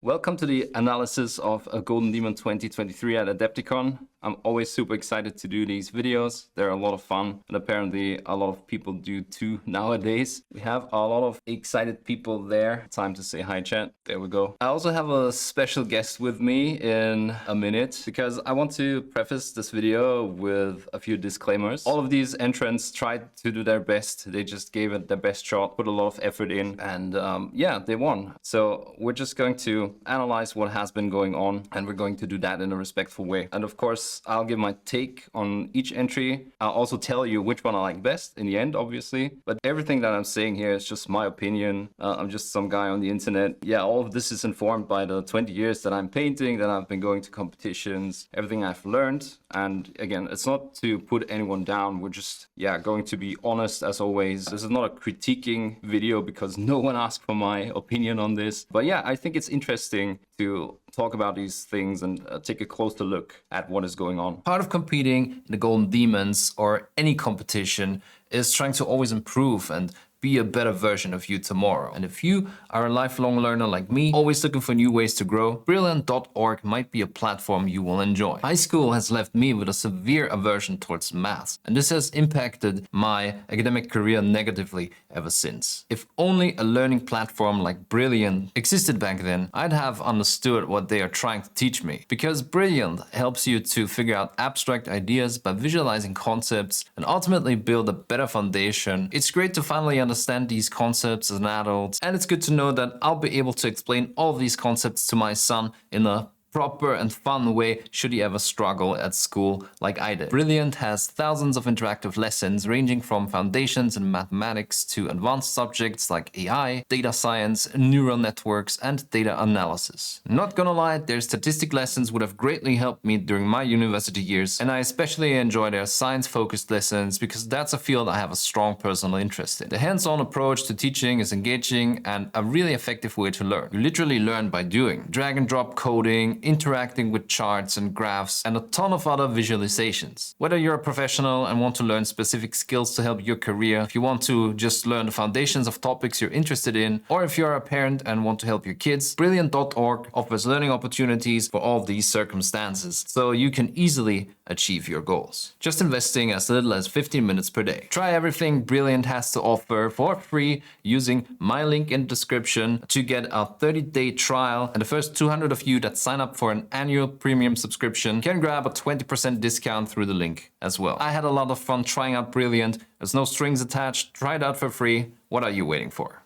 Welcome to the analysis of a Golden Demon 2023 at Adepticon. I'm always super excited to do these videos. They're a lot of fun, and apparently a lot of people do too nowadays. We have a lot of excited people there. Time to say hi, chat. There we go. I also have a special guest with me in a minute because I want to preface this video with a few disclaimers. All of these entrants tried to do their best. They just gave it their best shot, put a lot of effort in, and yeah, they won. So we're just going to analyze what has been going on, and we're going to do that in a respectful way. And of course, I'll give my take on each entry. I'll also tell you which one I like best in the end, obviously. But everything that I'm saying here is just my opinion. I'm just some guy on the internet. Yeah, all of this is informed by the 20 years that I'm painting, that I've been going to competitions, everything I've learned. And again, it's not to put anyone down. We're just, yeah, going to be honest as always. This is not a critiquing video because no one asked for my opinion on this. But yeah, I think it's interesting to talk about these things and take a closer look at what is going on. Part of competing in the Golden Demons or any competition is trying to always improve and be a better version of you tomorrow. And if you are a lifelong learner like me, always looking for new ways to grow, Brilliant.org might be a platform you will enjoy. High school has left me with a severe aversion towards maths, and this has impacted my academic career negatively ever since. If only a learning platform like Brilliant existed back then, I'd have understood what they are trying to teach me. Because Brilliant helps you to figure out abstract ideas by visualizing concepts and ultimately build a better foundation. It's great to finally understand these concepts as an adult, and it's good to know that I'll be able to explain all of these concepts to my son in a proper and fun way should he ever struggle at school like I did. Brilliant has thousands of interactive lessons ranging from foundations in mathematics to advanced subjects like AI, data science, neural networks, and data analysis. Not gonna lie, their statistic lessons would have greatly helped me during my university years, and I especially enjoy their science-focused lessons because that's a field I have a strong personal interest in. The hands-on approach to teaching is engaging and a really effective way to learn. You literally learn by doing. Drag and drop coding, interacting with charts and graphs, and a ton of other visualizations. Whether you're a professional and want to learn specific skills to help your career, if you want to just learn the foundations of topics you're interested in, or if you're a parent and want to help your kids, Brilliant.org offers learning opportunities for all these circumstances, so you can easily achieve your goals. Just investing as little as 15 minutes per day. Try everything Brilliant has to offer for free using my link in the description to get a 30-day trial, and the first 200 of you that sign up for an annual premium subscription can grab a 20% discount through the link as well. I had a lot of fun trying out Brilliant. There's no strings attached. Try it out for free. What are you waiting for?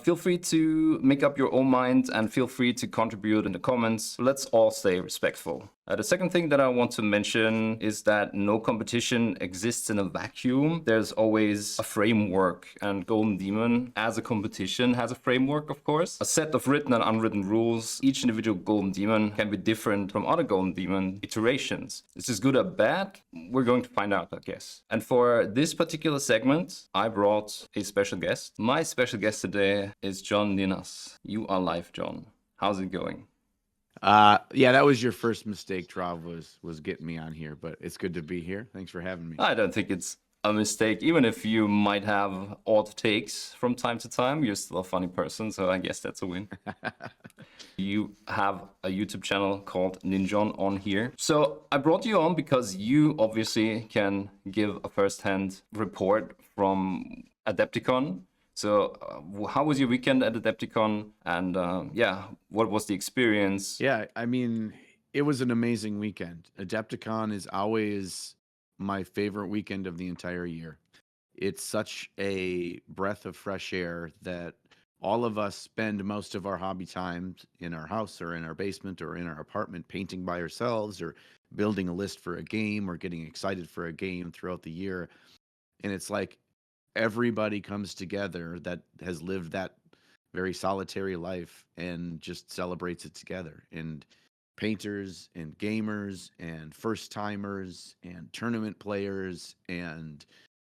Feel free to make up your own mind and feel free to contribute in the comments. Let's all stay respectful. The second thing that I want to mention is that no competition exists in a vacuum. There's always a framework, and Golden Demon as a competition has a framework, of course. A set of written and unwritten rules. Each individual Golden Demon can be different from other Golden Demon iterations. Is this good or bad? We're going to find out, I guess. And for this particular segment, I brought a special guest. My special guest today is John Ninas. You are live, John. How's it going? Yeah, that was your first mistake, Trav, was getting me on here, but it's good to be here. Thanks for having me. I don't think it's a mistake. Even if you might have odd takes from time to time, you're still a funny person, so I guess that's a win. You have a YouTube channel called Ninjon on here. So I brought you on because you obviously can give a first-hand report from Adepticon. So how was your weekend at Adepticon? And yeah, what was the experience? Yeah, I mean, it was an amazing weekend. Adepticon is always my favorite weekend of the entire year. It's such a breath of fresh air that all of us spend most of our hobby time in our house or in our basement or in our apartment painting by ourselves or building a list for a game or getting excited for a game throughout the year. And it's like everybody comes together that has lived that very solitary life and just celebrates it together. And painters and gamers and first timers and tournament players and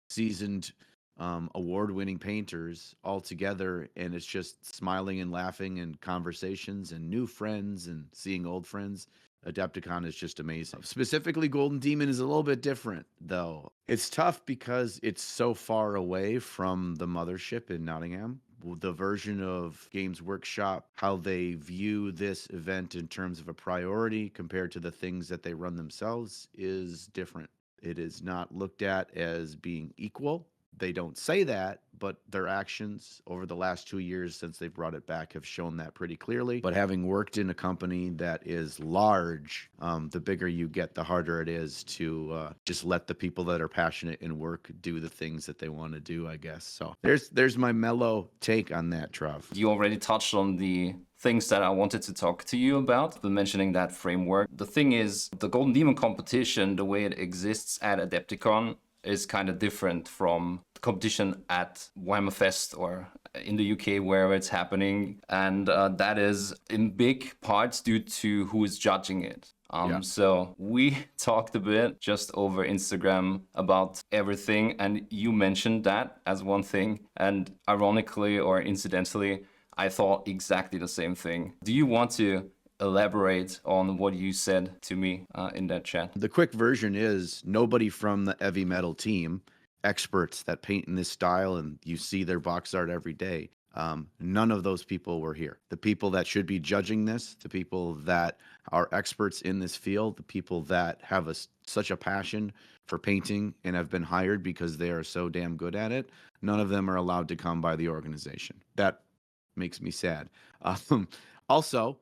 seasoned award-winning painters all together, and it's just smiling and laughing and conversations and new friends and seeing old friends. Adepticon is just amazing. Specifically, Golden Demon is a little bit different, though. It's tough because it's so far away from the mothership in Nottingham, the version of Games Workshop, how they view this event in terms of a priority compared to the things that they run themselves is different. It is not looked at as being equal. They don't say that, but their actions over the last 2 years since they brought it back have shown that pretty clearly. But having worked in a company that is large, the bigger you get, the harder it is to just let the people that are passionate in work do the things that they want to do, I guess. So there's my mellow take on that, Trav. You already touched on the things that I wanted to talk to you about, mentioning that framework. The thing is, the Golden Demon competition, the way it exists at Adepticon, is kind of different from the competition at Warhammer Fest or in the UK, wherever it's happening. And that is in big parts due to who is judging it. So we talked a bit just over Instagram about everything, and you mentioned that as one thing. And ironically or incidentally, I thought exactly the same thing. Do you want to elaborate on what you said to me in that chat? The quick version is nobody from the heavy metal team, experts that paint in this style, and you see their box art every day. None of those people were here. The people that should be judging this, the people that are experts in this field, the people that have such a passion for painting and have been hired because they are so damn good at it, none of them are allowed to come by the organization. That makes me sad. Also,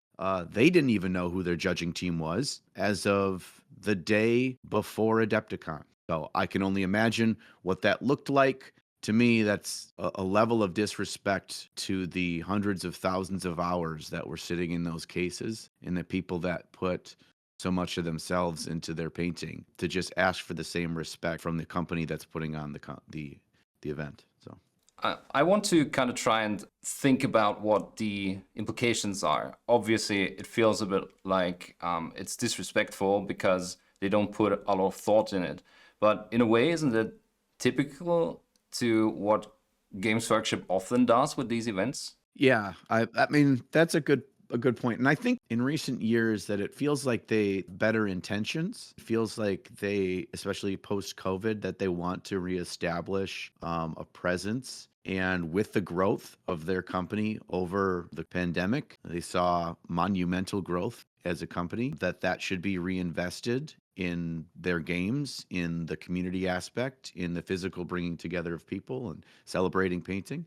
they didn't even know who their judging team was as of the day before Adepticon. So I can only imagine what that looked like. To me, that's a level of disrespect to the hundreds of thousands of hours that were sitting in those cases and the people that put so much of themselves into their painting, to just ask for the same respect from the company that's putting on the event. So I want to kind of try and think about what the implications are. Obviously, it feels a bit like it's disrespectful because they don't put a lot of thought in it. But in a way, isn't it typical to what Games Workshop often does with these events? Yeah, I mean, that's a good point. And I think in recent years that it feels like they better intentions. It feels like they, especially post-COVID, that they want to reestablish a presence. And with the growth of their company over the pandemic, they saw monumental growth as a company, that should be reinvested in their games, in the community aspect, in the physical bringing together of people and celebrating painting.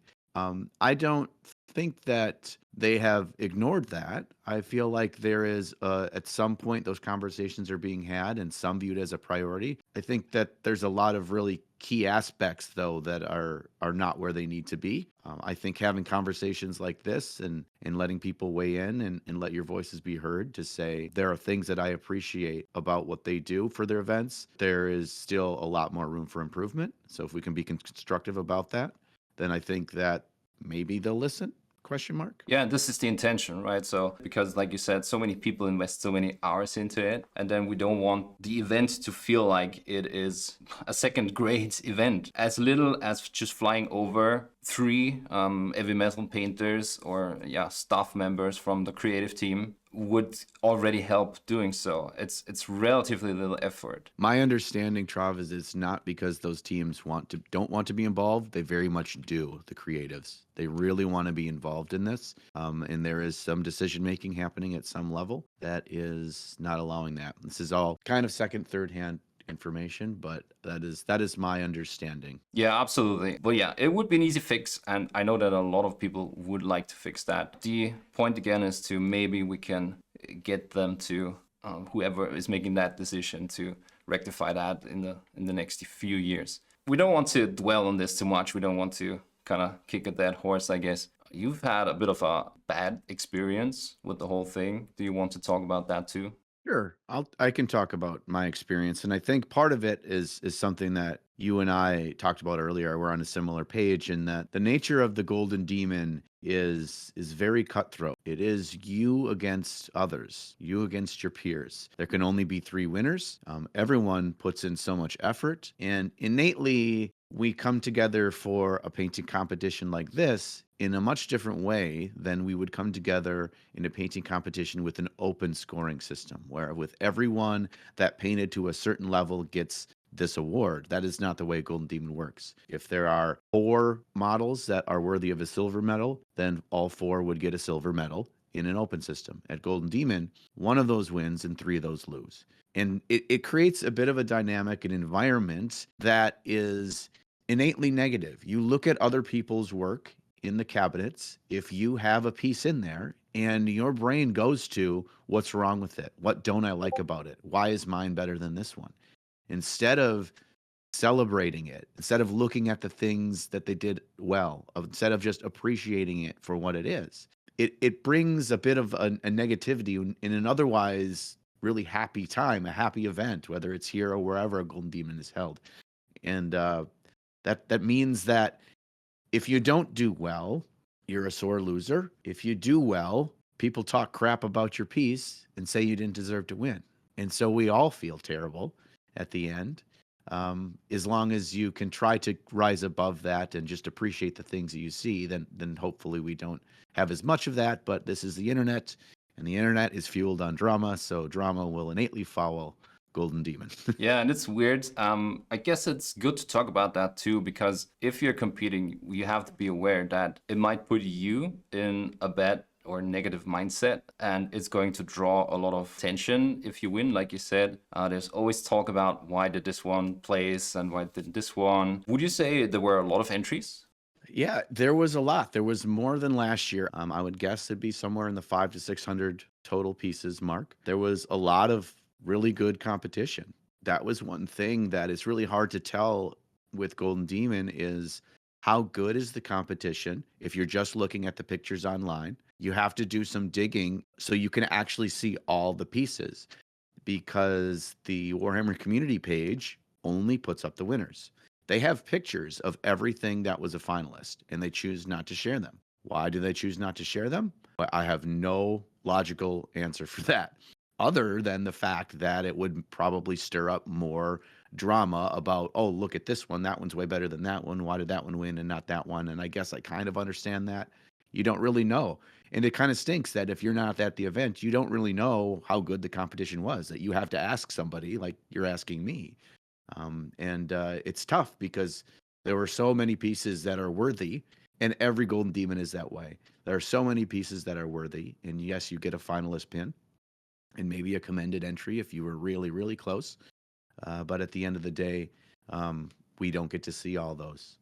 I don't think that they have ignored that. I feel like there is, at some point, those conversations are being had and some viewed as a priority. I think that there's a lot of really key aspects, though, that are not where they need to be. I think having conversations like this and letting people weigh in and let your voices be heard to say there are things that I appreciate about what they do for their events. There is still a lot more room for improvement. So if we can be constructive about that, then I think that maybe they'll listen. Question mark? Yeah, this is the intention, right? So, because like you said, so many people invest so many hours into it, and then we don't want the event to feel like it is a second-grade event. As little as just flying over 3 heavy metal painters or staff members from the creative team would already help doing so. It's relatively little effort. My understanding, Trav, is it's not because those teams don't want to be involved. They very much do, the creatives. They really want to be involved in this. And there is some decision making happening at some level that is not allowing that. This is all kind of second, third hand information, but that is my understanding. Yeah, absolutely. But yeah, it would be an easy fix, and I know that a lot of people would like to fix that. The point again is to maybe we can get them to whoever is making that decision to rectify that in the next few years. We don't want to dwell on this too much. We don't want to kind of kick a dead horse, I guess. You've had a bit of a bad experience with the whole thing. Do you want to talk about that too? Sure. I can talk about my experience. And I think part of it is something that you and I talked about earlier. We're on a similar page in that the nature of the Golden Demon is very cutthroat. It is you against others, you against your peers. There can only be 3 winners. Everyone puts in so much effort, and innately we come together for a painting competition like this in a much different way than we would come together in a painting competition with an open scoring system, where with everyone that painted to a certain level gets this award. That is not the way Golden Demon works. If there are 4 models that are worthy of a silver medal, then all 4 would get a silver medal in an open system. At Golden Demon, 1 of those wins and 3 of those lose. And it creates a bit of a dynamic and environment that is innately negative. You look at other people's work in the cabinets, if you have a piece in there and your brain goes to, what's wrong with it? What don't I like about it? Why is mine better than this one? Instead of celebrating it, instead of looking at the things that they did well, instead of just appreciating it for what it is, it brings a bit of a negativity in an otherwise really happy time, a happy event, whether it's here or wherever a Golden Demon is held. And that means that if you don't do well, you're a sore loser. If you do well, people talk crap about your piece and say you didn't deserve to win. And so we all feel terrible at the end. As long as you can try to rise above that and just appreciate the things that you see, then hopefully we don't have as much of that. But this is the internet, and the internet is fueled on drama, so drama will innately follow Golden Demon. Yeah, and it's weird. I guess it's good to talk about that too, because if you're competing, you have to be aware that it might put you in a bad or negative mindset, and it's going to draw a lot of tension if you win. Like you said, there's always talk about why did this one place and why didn't this one. Would you say there were a lot of entries? Yeah, there was a lot. There was more than last year. I would guess it'd be somewhere in the 500 to 600 total pieces mark. There was a lot of really good competition. That was one thing that is really hard to tell with Golden Demon is how good is the competition if you're just looking at the pictures online. You have to do some digging so you can actually see all the pieces, because the Warhammer community page only puts up the winners. They have pictures of everything that was a finalist, and they choose not to share them. Why do they choose not to share them? I have no logical answer for that, other than the fact that it would probably stir up more drama about, oh, look at this one. That one's way better than that one. Why did that one win and not that one? And I guess I kind of understand that. You don't really know. And it kind of stinks that if you're not at the event, you don't really know how good the competition was, that you have to ask somebody like you're asking me. It's tough because there were so many pieces that are worthy, and every Golden Demon is that way. There are so many pieces that are worthy, and yes, you get a finalist pin and maybe a commended entry if you were really, really close. But at the end of the day, we don't get to see all those.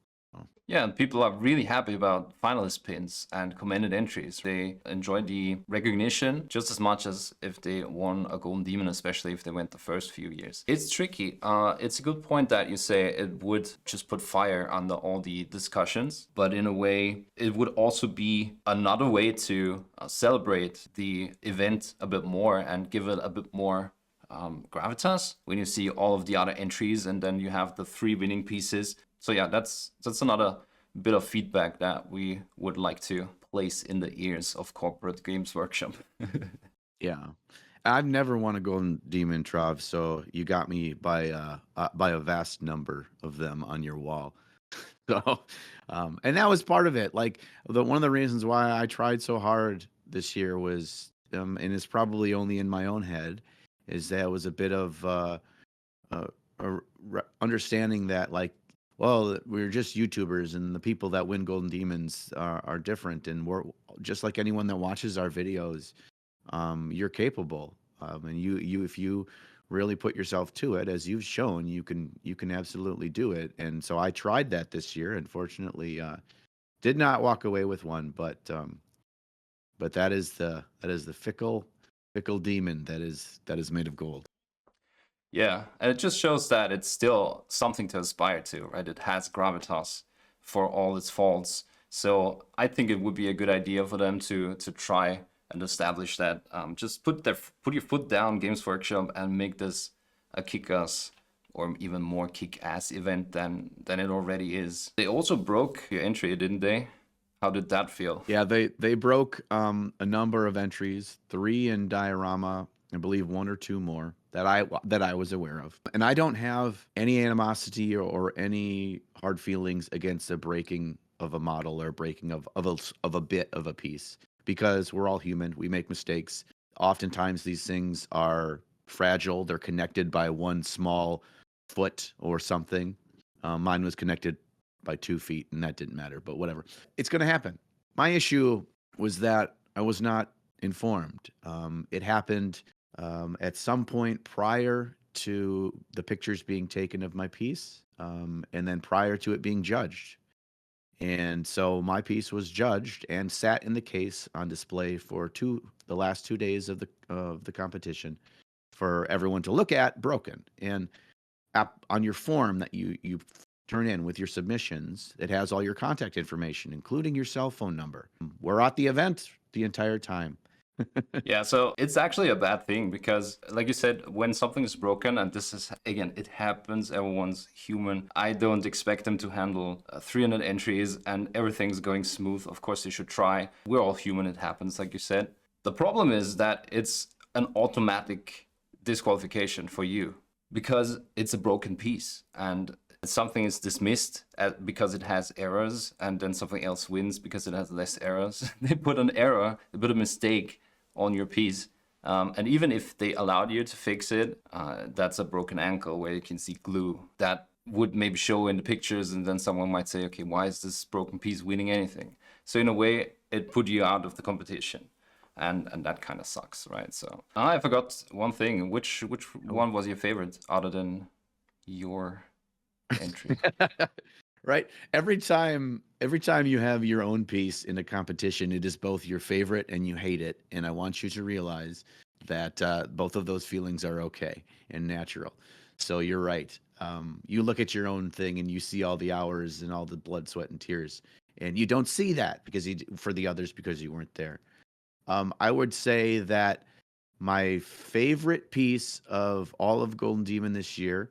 Yeah, and people are really happy about finalist pins and commended entries. They enjoy the recognition just as much as if they won a Golden Demon, especially if they went the first few years. It's tricky. It's a good point that you say it would just put fire under all the discussions, but in a way, it would also be another way to celebrate the event a bit more and give it a bit more gravitas when you see all of the other entries and then you have the 3 winning pieces. So yeah, that's another bit of feedback that we would like to place in the ears of Corporate Games Workshop. Yeah, I've never won a Golden Demon, Trav, so you got me by a vast number of them on your wall. So, and that was part of it. Like one of the reasons why I tried so hard this year was, and it's probably only in my own head, is that it was a bit of understanding that, like, well, we're just YouTubers, and the people that win Golden Demons are different, and we're just like anyone that watches our videos. You're capable, and you if you really put yourself to it, as you've shown, you can absolutely do it. And so I tried that this year. Unfortunately, did not walk away with one, but that is the fickle demon that is made of gold. Yeah, and it just shows that it's still something to aspire to, right? It has gravitas for all its faults. So I think it would be a good idea for them to try and establish that. Just put your foot down, Games Workshop, and make this a kick-ass or even more kick-ass event than it already is. They also broke your entry, didn't they? How did that feel? Yeah, they broke a number of entries, 3 in Diorama, I believe 1 or 2 more that I was aware of. And I don't have any animosity or any hard feelings against the breaking of a model or breaking of a bit of a piece, because we're all human. We make mistakes. Oftentimes these things are fragile. They're connected by one small foot or something. Mine was connected by 2 feet, and that didn't matter, but whatever. It's going to happen. My issue was that I was not informed. It happened at some point prior to the pictures being taken of my piece, and then prior to it being judged. And so my piece was judged and sat in the case on display for the last 2 days of the competition for everyone to look at, broken. And on your form that you turn in with your submissions, it has all your contact information, including your cell phone number. We're at the event the entire time. Yeah, so it's actually a bad thing because, like you said, when something is broken, and this is, again, it happens, everyone's human. I don't expect them to handle 300 entries and everything's going smooth. Of course, they should try. We're all human, it happens, like you said. The problem is that it's an automatic disqualification for you because it's a broken piece and something is dismissed because it has errors, and then something else wins because it has less errors. They put an error, they put a mistake on your piece. And even if they allowed you to fix it, that's a broken ankle where you can see glue. That would maybe show in the pictures, and then someone might say, okay, why is this broken piece winning anything? So in a way, it put you out of the competition. And that kind of sucks, right? So I forgot one thing. Which one was your favorite other than your entry? Right. Every time you have your own piece in a competition, it is both your favorite and you hate it. And I want you to realize that both of those feelings are okay and natural. So you're right. You look at your own thing and you see all the hours and all the blood, sweat, and tears, and you don't see that for the others because you weren't there. I would say that my favorite piece of all of Golden Demon this year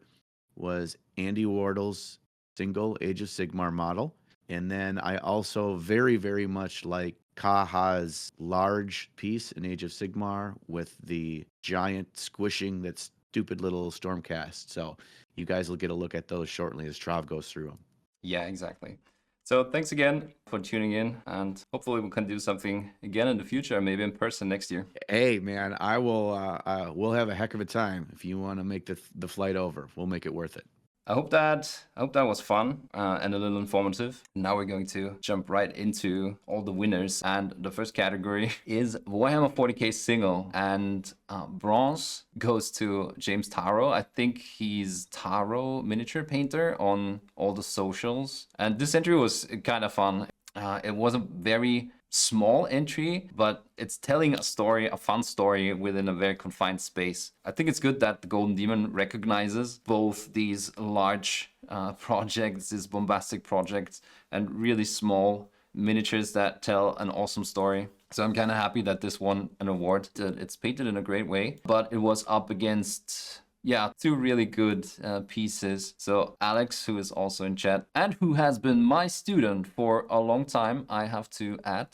was Andy Wardle's Single Age of Sigmar model. And then I also very, very much like Kaha's large piece in Age of Sigmar with the giant squishing that stupid little Stormcast. So you guys will get a look at those shortly as Trav goes through them. Yeah, exactly. So thanks again for tuning in, and hopefully we can do something again in the future, maybe in person next year. Hey, man, I will. We'll have a heck of a time if you want to make the flight over. We'll make it worth it. I hope that was fun and a little informative. Now we're going to jump right into all the winners, and the first category is Warhammer 40k Single, and bronze goes to James Taro. I think he's Taro miniature painter on all the socials, and this entry was kind of fun. It was a very small entry, but it's telling a story, a fun story within a very confined space. I think it's good that the Golden Demon recognizes both these large projects, these bombastic projects, and really small miniatures that tell an awesome story. So I'm kind of happy that this won an award. It's painted in a great way, but it was up against two really good pieces. So Alex, who is also in chat and who has been my student for a long time, I have to add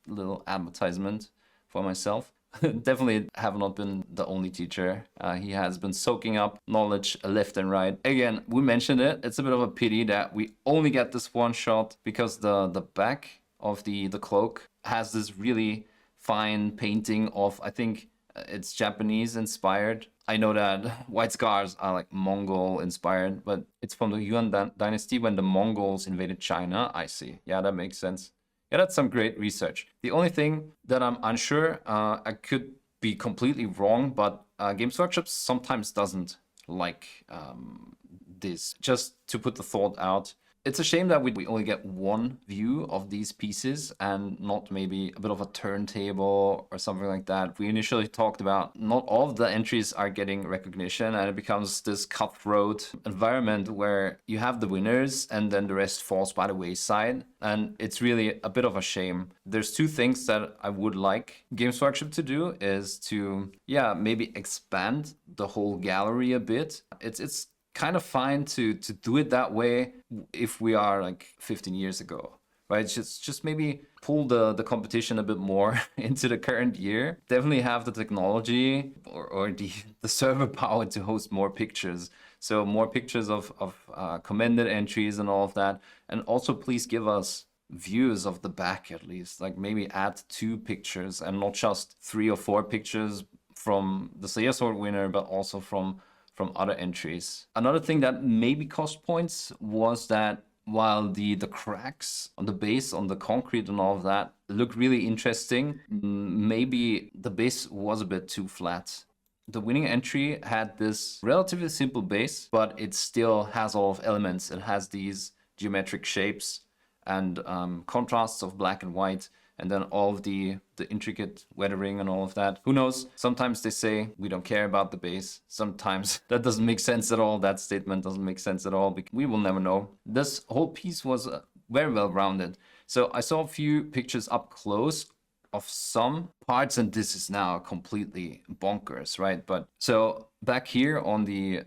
a little advertisement for myself. Definitely have not been the only teacher. He has been soaking up knowledge left and right. Again, we mentioned it. It's a bit of a pity that we only get this one shot because the back of the cloak has this really fine painting of, I think it's Japanese inspired. I know that white scars are like Mongol inspired, but it's from the Yuan dynasty when the Mongols invaded China. I see. Yeah, that makes sense. Yeah, that's some great research. The only thing that I'm unsure, I could be completely wrong, but Games Workshop sometimes doesn't like this. Just to put the thought out, it's a shame that we only get one view of these pieces and not maybe a bit of a turntable or something like that. We initially talked about not all of the entries are getting recognition, and it becomes this cutthroat environment where you have the winners and then the rest falls by the wayside. And it's really a bit of a shame. There's two things that I would like Games Workshop to do is to, maybe expand the whole gallery a bit. It's kind of fine to do it that way if we are like 15 years ago, right? Just maybe pull the competition a bit more into the current year. Definitely have the technology or the server power to host more pictures. So more pictures of commended entries and all of that. And also please give us views of the back at least, like maybe add 2 pictures and not just 3 or 4 pictures from the Slayer Sword winner, but also from from other entries. Another thing that maybe cost points was that while the cracks on the base, on the concrete and all of that look really interesting, maybe the base was a bit too flat. The winning entry had this relatively simple base, but it still has a lot of elements. It has these geometric shapes and contrasts of black and white, and then all of the intricate weathering and all of that. Who knows? Sometimes they say we don't care about the base. Sometimes that doesn't make sense at all. That statement doesn't make sense at all. We will never know. This whole piece was very well rounded. So I saw a few pictures up close of some parts, and this is now completely bonkers, right? But so back here on the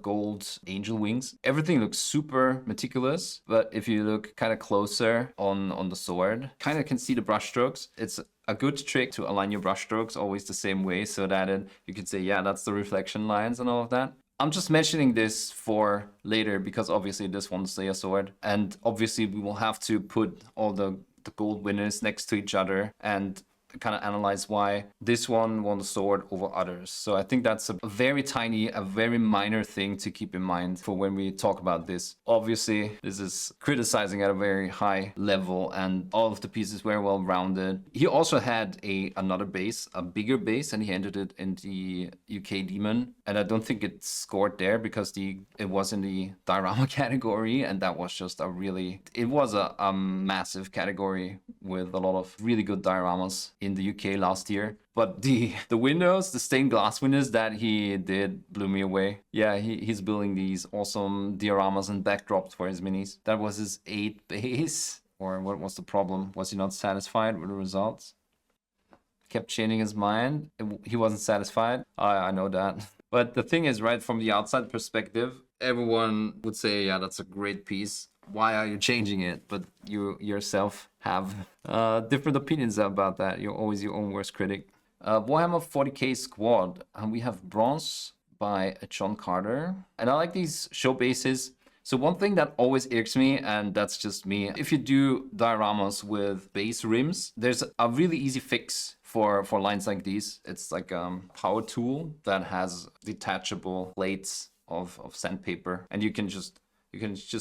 gold angel wings, everything looks super meticulous, but if you look kind of closer on the sword, kind of can see the brush strokes. It's a good trick to align your brush strokes always the same way, so that you can say, yeah, that's the reflection lines and all of that. I'm just mentioning this for later because obviously this one's a sword, and obviously we will have to put all the gold winners next to each other and kind of analyze why this one won the sword over others. So I think that's a very tiny, a very minor thing to keep in mind for when we talk about this. Obviously, this is criticizing at a very high level, and all of the pieces were well rounded. He also had another base, a bigger base, and he entered it in the UK Demon. And I don't think it scored there because it was in the Diorama category, and that was just it was a massive category with a lot of really good dioramas in the UK last year. But the windows, the stained glass windows that he did blew me away. Yeah, he's building these awesome dioramas and backdrops for his minis. That was his 8 base. Or what was the problem? Was he not satisfied with the results? Kept changing his mind. He wasn't satisfied. I know that. But the thing is, right, from the outside perspective, everyone would say, yeah, that's a great piece. Why are you changing it? But you yourself have different opinions about that. You're always your own worst critic. Warhammer 40k squad, and we have bronze by John Carter. And I like these show bases. So one thing that always irks me, and that's just me, if you do dioramas with base rims, there's a really easy fix for lines like these. It's like a power tool that has detachable plates of sandpaper, and you can just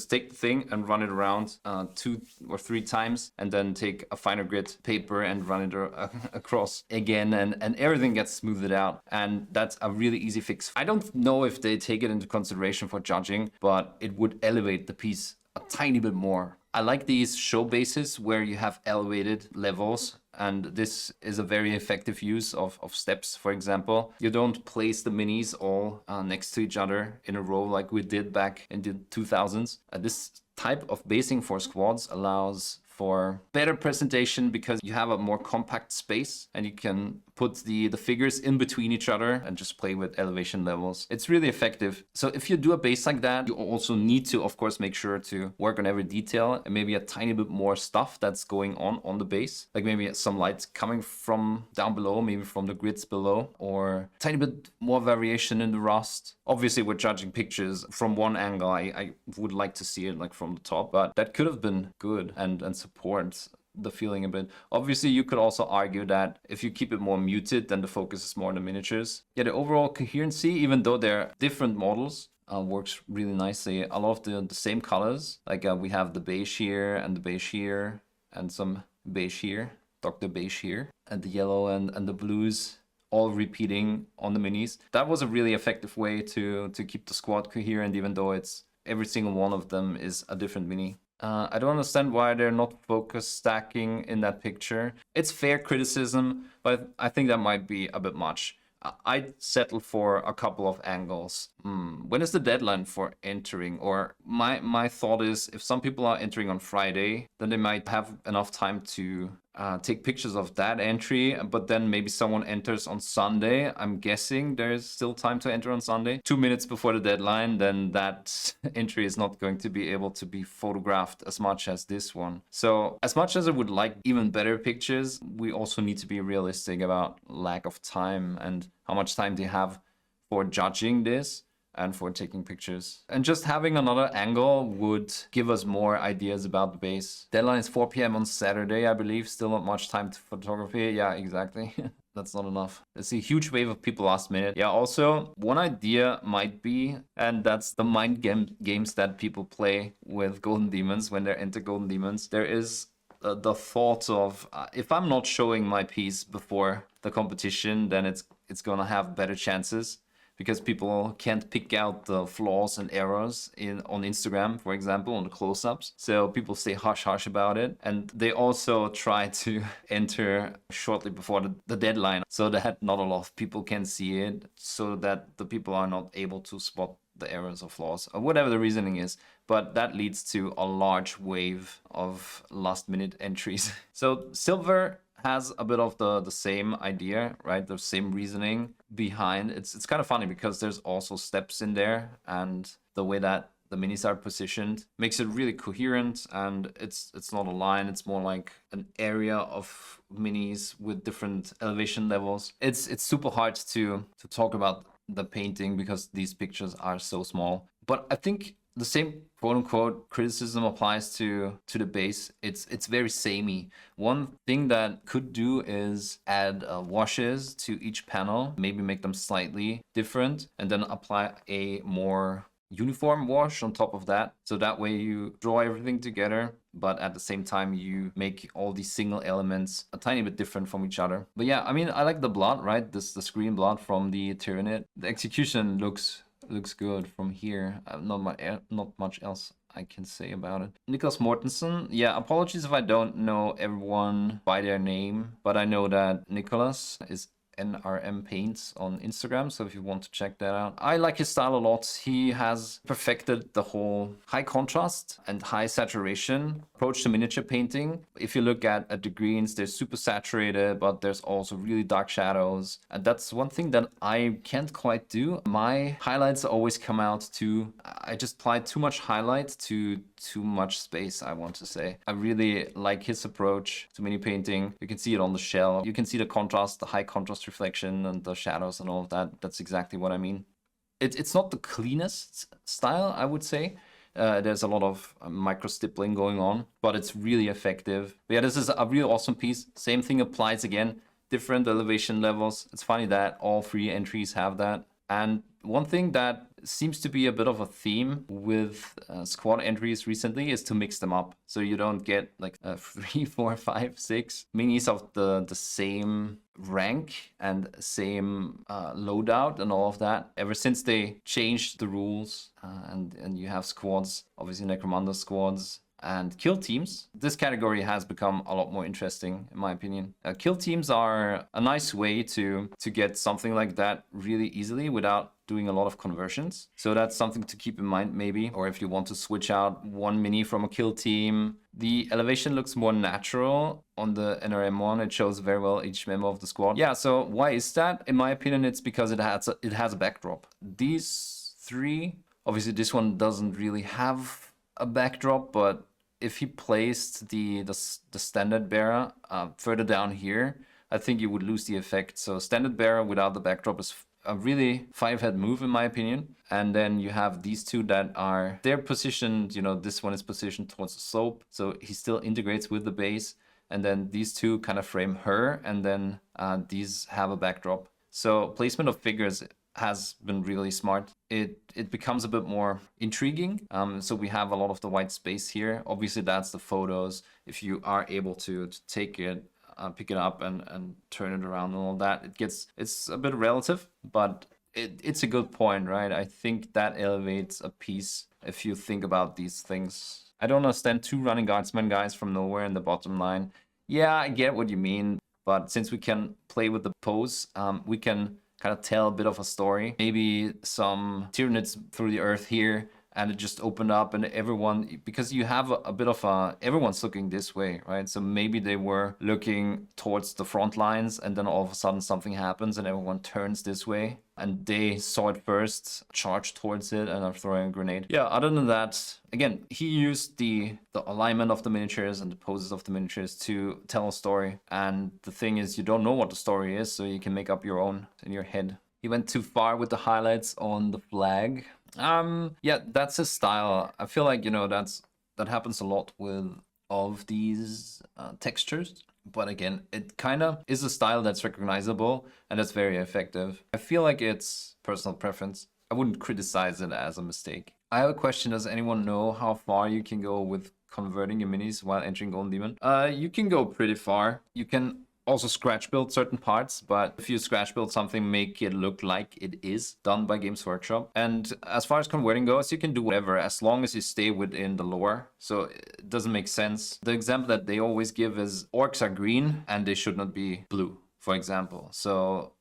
take the thing and run it around 2 or 3 times, and then take a finer grit paper and run it across again, and everything gets smoothed out. And that's a really easy fix. I don't know if they take it into consideration for judging, but it would elevate the piece a tiny bit more. I like these show bases where you have elevated levels, and this is a very effective use of steps, for example. You don't place the minis all next to each other in a row like we did back in the 2000s. This type of basing for squads allows for better presentation because you have a more compact space and you can put the figures in between each other and just play with elevation levels. It's really effective. So if you do a base like that, you also need to, of course, make sure to work on every detail and maybe a tiny bit more stuff that's going on the base. Like maybe some light coming from down below, maybe from the grids below, or a tiny bit more variation in the rust. Obviously, we're judging pictures from one angle. I would like to see it like from the top, but that could have been good and supports the feeling a bit. Obviously, you could also argue that if you keep it more muted, then the focus is more on the miniatures. Yeah, the overall coherency, even though they're different models, works really nicely. A lot of the same colors, like we have the beige here and the beige here and some beige here, Dr. Beige here, and the yellow and the blues all repeating on the minis. That was a really effective way to keep the squad coherent, even though it's every single one of them is a different mini. I don't understand why they're not focus stacking in that picture. It's fair criticism, but I think that might be a bit much. I'd settle for a couple of angles. When is the deadline for entering? Or my thought is, if some people are entering on Friday, then they might have enough time to take pictures of that entry, but then maybe someone enters on Sunday. I'm guessing there's still time to enter on Sunday. 2 minutes before the deadline, then that entry is not going to be able to be photographed as much as this one. So as much as I would like even better pictures, we also need to be realistic about lack of time and how much time they have for judging this and for taking pictures. And just having another angle would give us more ideas about the base. Deadline is 4 p.m. on Saturday, I believe. Still not much time to photography. Yeah, exactly. that's not enough. There's a huge wave of people last minute. Yeah, also, one idea might be, and that's the mind games that people play with Golden Demons when they're into Golden Demons. There is the thought of, if I'm not showing my piece before the competition, then it's gonna have better chances. Because people can't pick out the flaws and errors on Instagram, for example, on the close-ups. So people stay hush-hush about it. And they also try to enter shortly before the deadline so that not a lot of people can see it, so that the people are not able to spot the errors or flaws, or whatever the reasoning is. But that leads to a large wave of last-minute entries. So Silver has a bit of the same idea, right? The same reasoning behind. It's kind of funny because there's also steps in there, and the way that the minis are positioned makes it really coherent, and it's not a line, it's more like an area of minis with different elevation levels. It's super hard to talk about the painting because these pictures are so small. But I think the same quote-unquote criticism applies to the base. It's very samey. One thing that could do is add washes to each panel, maybe make them slightly different, and then apply a more uniform wash on top of that. So that way you draw everything together, but at the same time you make all these single elements a tiny bit different from each other. But yeah, I mean, I like the blood, right? The screen blood from the Tyranid. The execution looks good from here. Not much else I can say about it. Nicholas Mortensen, yeah, apologies if I don't know everyone by their name, but I know that Nicholas is NRM Paints on Instagram, so if you want to check that out. I like his style a lot. He has perfected the whole high contrast and high saturation approach to miniature painting. If you look at the greens, they're super saturated, but there's also really dark shadows. And that's one thing that I can't quite do. My highlights always come out I just apply too much highlight to too much space, I want to say. I really like his approach to mini painting. You can see it on the shell. You can see the contrast, the high contrast reflection and the shadows and all of that. That's exactly what I mean. It's not the cleanest style, I would say. There's a lot of micro stippling going on, but it's really effective. But yeah, this is a real awesome piece. Same thing applies again, different elevation levels. It's funny that all 3 entries have that. And one thing that seems to be a bit of a theme with squad entries recently is to mix them up. So you don't get like 3, 4, 5, 6 minis of the same rank and same loadout and all of that. Ever since they changed the rules and you have squads, obviously Necromunda squads, and kill teams, this category has become a lot more interesting, in my opinion. Kill teams are a nice way to get something like that really easily without doing a lot of conversions. So that's something to keep in mind, maybe. Or if you want to switch out one mini from a kill team, the elevation looks more natural on the NRM one. It shows very well each member of the squad. Yeah, so why is that? In my opinion, it's because it has a backdrop. These 3, obviously this one doesn't really have a backdrop, but if he placed the standard bearer further down here, I think you would lose the effect. So standard bearer without the backdrop is a really 5-head move, in my opinion. And then you have these 2 that they're positioned, you know, this one is positioned towards the slope, so he still integrates with the base. And then these 2 kind of frame her, and then these have a backdrop. So placement of figures has been really smart. It becomes a bit more intriguing. So we have a lot of the white space here. Obviously that's the photos. If you are able to take it, pick it up and turn it around and all that, it's a bit relative, but it's a good point, right? I think that elevates a piece if you think about these things. I don't understand 2 running guardsmen guys from nowhere in the bottom line. Yeah, I get what you mean, but since we can play with the pose, we can kind of tell a bit of a story. Maybe some Tyranids through the earth here, and it just opened up and everyone, because you have a bit of everyone's looking this way, right? So maybe they were looking towards the front lines and then all of a sudden something happens and everyone turns this way and they saw it first, charged towards it and are throwing a grenade. Yeah, other than that, again, he used the alignment of the miniatures and the poses of the miniatures to tell a story. And the thing is, you don't know what the story is, so you can make up your own in your head. He went too far with the highlights on the flag. Yeah, that's his style. I feel like, you know, that happens a lot with all of these textures. But again, it kind of is a style that's recognizable and that's very effective. I feel like it's personal preference. I wouldn't criticize it as a mistake. I have a question. Does anyone know how far you can go with converting your minis while entering Golden Demon? You can go pretty far. You can also scratch build certain parts, but if you scratch build something, make it look like it is done by Games Workshop. And as far as converting goes, you can do whatever as long as you stay within the lore. So it doesn't make sense. The example that they always give is orcs are green and they should not be blue, for example. So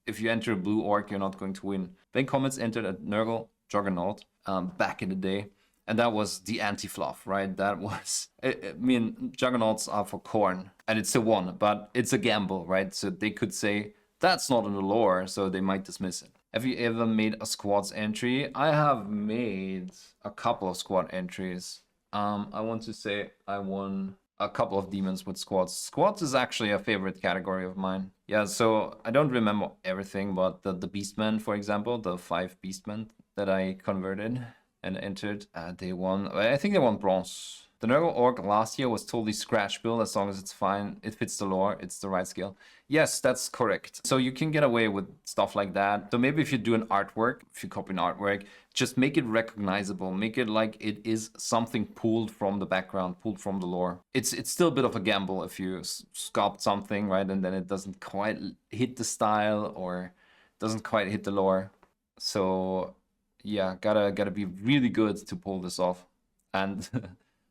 if you enter a blue orc, you're not going to win. Ben Comets entered a Nurgle Juggernaut back in the day. And that was the anti-fluff, right? That was, I mean, Juggernauts are for corn, and it's a one, but it's a gamble, right? So they could say, that's not in the lore, so they might dismiss it. Have you ever made a squads entry? I have made a couple of squad entries. I want to say I won a couple of demons with squads. Squads is actually a favorite category of mine. Yeah, so I don't remember everything, but the Beastmen, for example, the 5 Beastmen that I converted and entered, they won. I think they won bronze. The Nurgle Orc last year was totally scratch build as long as it's fine. It fits the lore. It's the right scale. Yes, that's correct. So you can get away with stuff like that. So maybe if you do an artwork, if you copy an artwork, just make it recognizable. Make it like it is something pulled from the background, pulled from the lore. It's still a bit of a gamble if you sculpt something, right? And then it doesn't quite hit the style or doesn't quite hit the lore. So yeah, gotta be really good to pull this off. And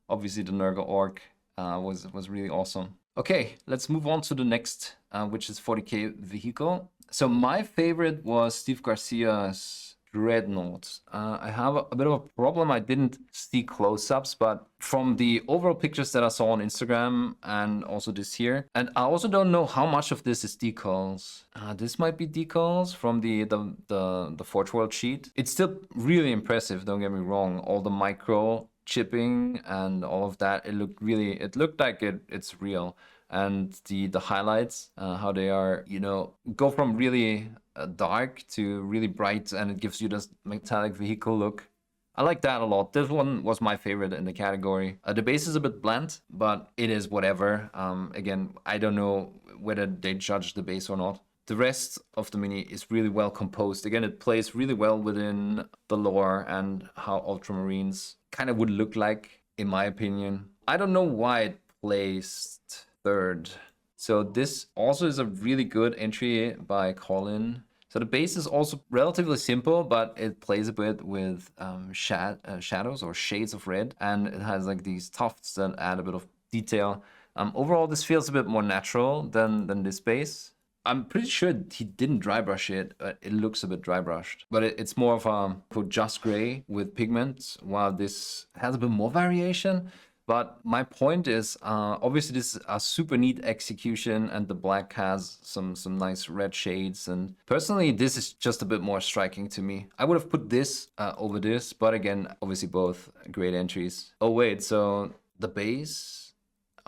obviously the Nurgle Orc was really awesome. Okay, let's move on to the next, which is 40k vehicle. So my favorite was Steve Garcia's Dreadnought. I have a bit of a problem. I didn't see close-ups, but from the overall pictures that I saw on Instagram and also this here, and I also don't know how much of this is decals. This might be decals from the Forge World sheet. It's still really impressive, don't get me wrong. All the micro chipping and all of that, it looked like it's real. And the highlights, how they are, you know, go from really dark to really bright, and it gives you this metallic vehicle look. I like that a lot. This one was my favorite in the category. The base is a bit bland, but it is whatever. Again, I don't know whether they judge the base or not. The rest of the mini is really well composed. Again, it plays really well within the lore and how Ultramarines kind of would look like, in my opinion. I don't know why it placed third. So this also is a really good entry by Colin. So the base is also relatively simple, but it plays a bit with shadows or shades of red, and it has like these tufts that add a bit of detail. Overall, this feels a bit more natural than this base. I'm pretty sure he didn't dry brush it, but it looks a bit dry brushed. But it's more of a just gray with pigment, while this has a bit more variation. But my point is, obviously this is a super neat execution, and the black has some nice red shades. And personally, this is just a bit more striking to me. I would have put this over this, but again, obviously both great entries. Oh wait, so the base.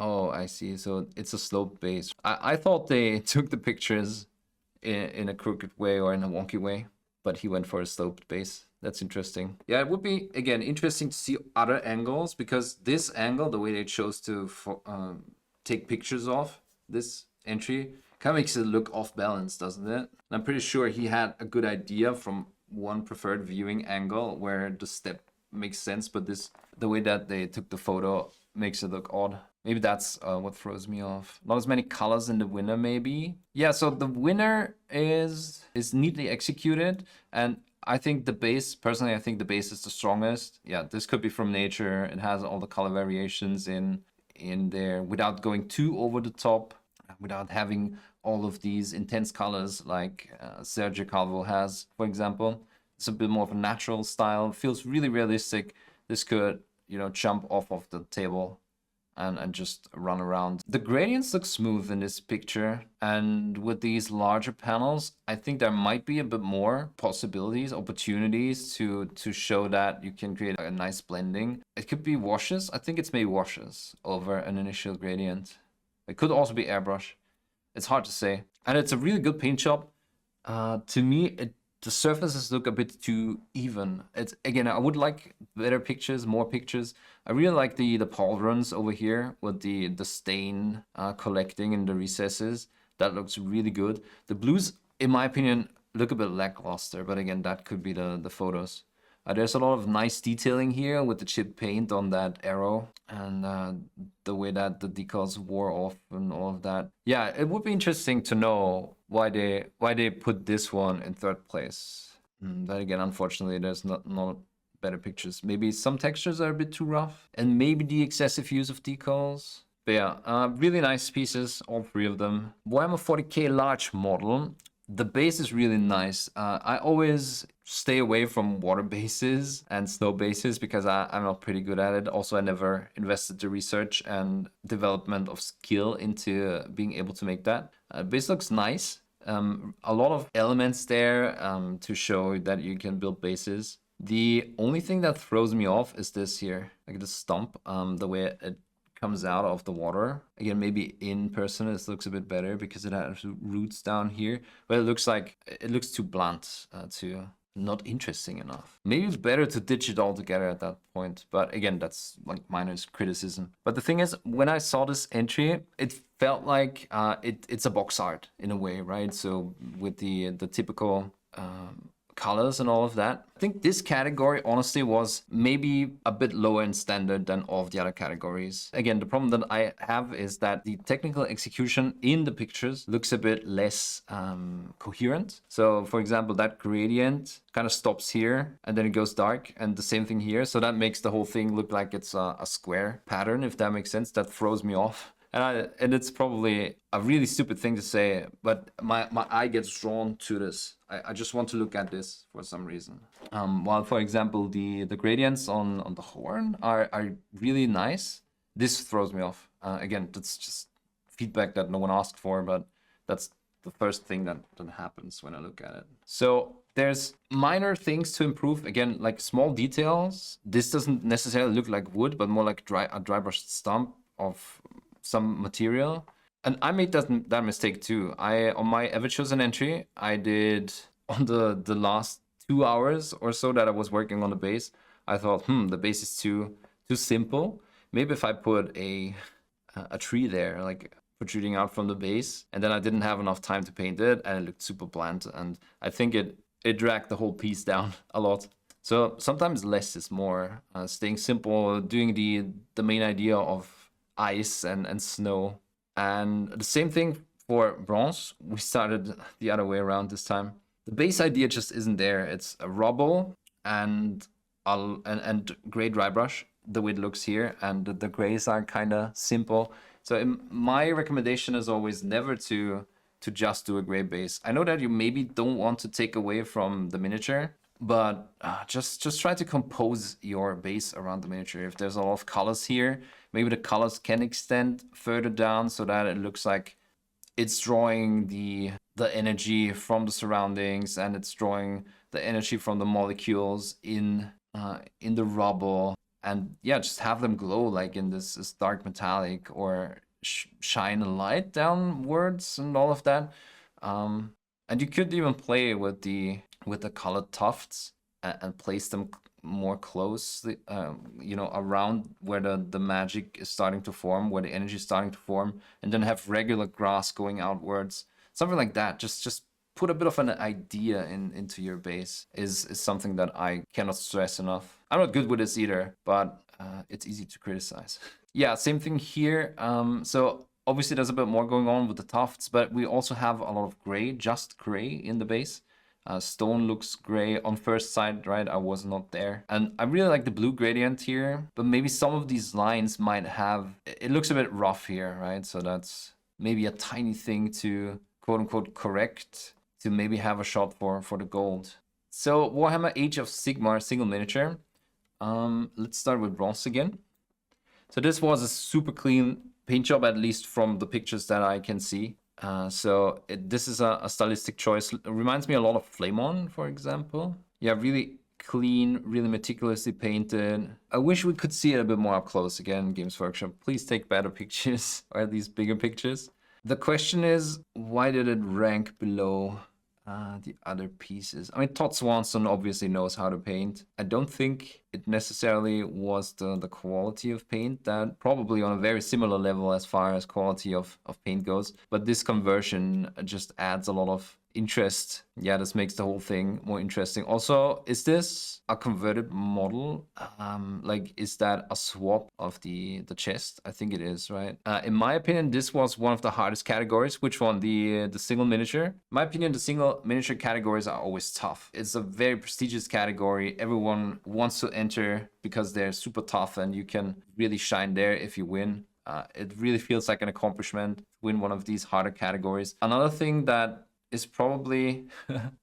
Oh, I see. So it's a sloped base. I thought they took the pictures in a crooked way or in a wonky way, but he went for a sloped base. That's interesting. Yeah, it would be, again, interesting to see other angles, because this angle, the way they chose to take pictures of this entry, kind of makes it look off balance, doesn't it? And I'm pretty sure he had a good idea from one preferred viewing angle where the step makes sense, but the way that they took the photo makes it look odd. Maybe that's what throws me off. Not as many colors in the winner, maybe. Yeah, so the winner is neatly executed, and I think the base, personally, I think the base is the strongest. Yeah, this could be from nature. It has all the color variations in there without going too over the top, without having all of these intense colors like Sergio Calvo has, for example. It's a bit more of a natural style. Feels really realistic. This could, you know, jump off of the table and just run around. The gradients look smooth in this picture, and with these larger panels, I think there might be a bit more possibilities, opportunities to show that you can create a nice blending. It could be washes. I think it's maybe washes over an initial gradient. It could also be airbrush. It's hard to say. And it's a really good paint job. To me, it the surfaces look a bit too even. It's again, I would like better pictures, more pictures. I really like the pauldrons over here with the stain collecting in the recesses. That looks really good. The blues, in my opinion, look a bit lackluster, but again, that could be the photos. There's a lot of nice detailing here with the chip paint on that arrow and the way that the decals wore off and all of that. Yeah, it would be interesting to know why they put this one in third place. But again, unfortunately, there's not better pictures. Maybe some textures are a bit too rough, and maybe the excessive use of decals. But yeah, really nice pieces, all three of them. Warhammer 40k large model. The base is really nice. I always stay away from water bases and snow bases because I'm not pretty good at it. Also, I never invested the research and development of skill into being able to make that. Base looks nice. A lot of elements there to show that you can build bases. The only thing that throws me off is this here, like the stump, the way it comes out of the water. Again, maybe in person it looks a bit better because it has roots down here, but it looks too blunt, too not interesting enough. Maybe it's better to ditch it all together at that point, but again, that's like minor criticism. But the thing is, when I saw this entry, it felt like it's a box art in a way, right? So with the typical colors and all of that. I think this category honestly was maybe a bit lower in standard than all of the other categories. Again, the problem that I have is that the technical execution in the pictures looks a bit less coherent. So for example, that gradient kind of stops here and then it goes dark, and the same thing here. So that makes the whole thing look like it's a square pattern, if that makes sense. That throws me off. And it's probably a really stupid thing to say, but my eye gets drawn to this. I just want to look at this for some reason. While, for example, the gradients on the horn are really nice, this throws me off. Again, that's just feedback that no one asked for, but that's the first thing that happens when I look at it. So there's minor things to improve. Again, like small details. This doesn't necessarily look like wood, but more like a dry brushed stump of some material. And I made that mistake too. On my ever chosen entry, I did on the last 2 hours or so that I was working on the base, I thought, the base is too simple. Maybe if I put a tree there, like protruding out from the base, and then I didn't have enough time to paint it, and it looked super bland, and I think it dragged the whole piece down a lot. So sometimes less is more. Staying simple, doing the main idea of ice and snow. And the same thing for bronze. We started the other way around this time. The base idea just isn't there. It's a rubble and gray dry brush, the way it looks here, and the grays are kind of simple. So my recommendation is always never to just do a gray base. I know that you maybe don't want to take away from the miniature, but just try to compose your base around the miniature. If there's a lot of colors here, maybe the colors can extend further down so that it looks like it's drawing the energy from the surroundings, and it's drawing the energy from the molecules in the rubble, and yeah, just have them glow like in this dark metallic, or shine a light downwards and all of that. And you could even play with the colored tufts and place them more closely, around where the magic is starting to form, where the energy is starting to form, and then have regular grass going outwards, something like that. Just put a bit of an idea into your base is something that I cannot stress enough. I'm not good with this either, but it's easy to criticize. Yeah, same thing here. So obviously there's a bit more going on with the tufts, but we also have a lot of gray, just gray in the base. Stone looks gray on first sight, right? I was not there. And I really like the blue gradient here, but maybe some of these lines might have, it looks a bit rough here, right? So that's maybe a tiny thing to quote unquote correct, to maybe have a shot for the gold. So Warhammer Age of Sigmar Single Miniature. Let's start with bronze again. So this was a super clean paint job, at least from the pictures that I can see. So this is a stylistic choice. It reminds me a lot of Flame On, for example. Yeah, really clean, really meticulously painted. I wish we could see it a bit more up close. Again, Games Workshop, please take better pictures, or at least bigger pictures. The question is, why did it rank below The other pieces. I mean, Todd Swanson obviously knows how to paint. I don't think it necessarily was the quality of paint, that probably on a very similar level as far as quality of paint goes. But this conversion just adds a lot of interest. Yeah, this makes the whole thing more interesting. Also, is this a converted model? Like, is that a swap of the chest? I think it is, right? In my opinion, this was one of the hardest categories. Which one? The single miniature? In my opinion, the single miniature categories are always tough. It's a very prestigious category. Everyone wants to enter because they're super tough, and you can really shine there if you win. It really feels like an accomplishment to win one of these harder categories. Another thing that is probably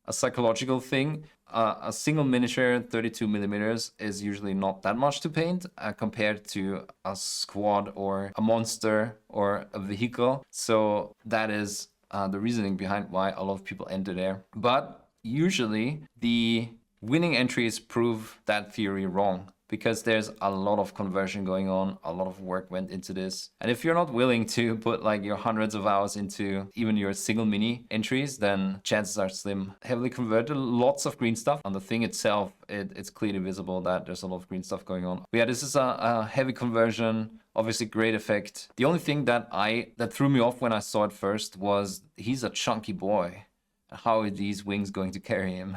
a psychological thing. A single miniature 32 millimeters is usually not that much to paint compared to a squad or a monster or a vehicle. So that is the reasoning behind why a lot of people enter there. But usually the winning entries prove that theory wrong, because there's a lot of conversion going on, a lot of work went into this. And if you're not willing to put like your hundreds of hours into even your single mini entries, then chances are slim. Heavily converted, lots of green stuff. On the thing itself, it's clearly visible that there's a lot of green stuff going on. But yeah, this is a heavy conversion, obviously great effect. The only thing that threw me off when I saw it first was he's a chunky boy. How are these wings going to carry him?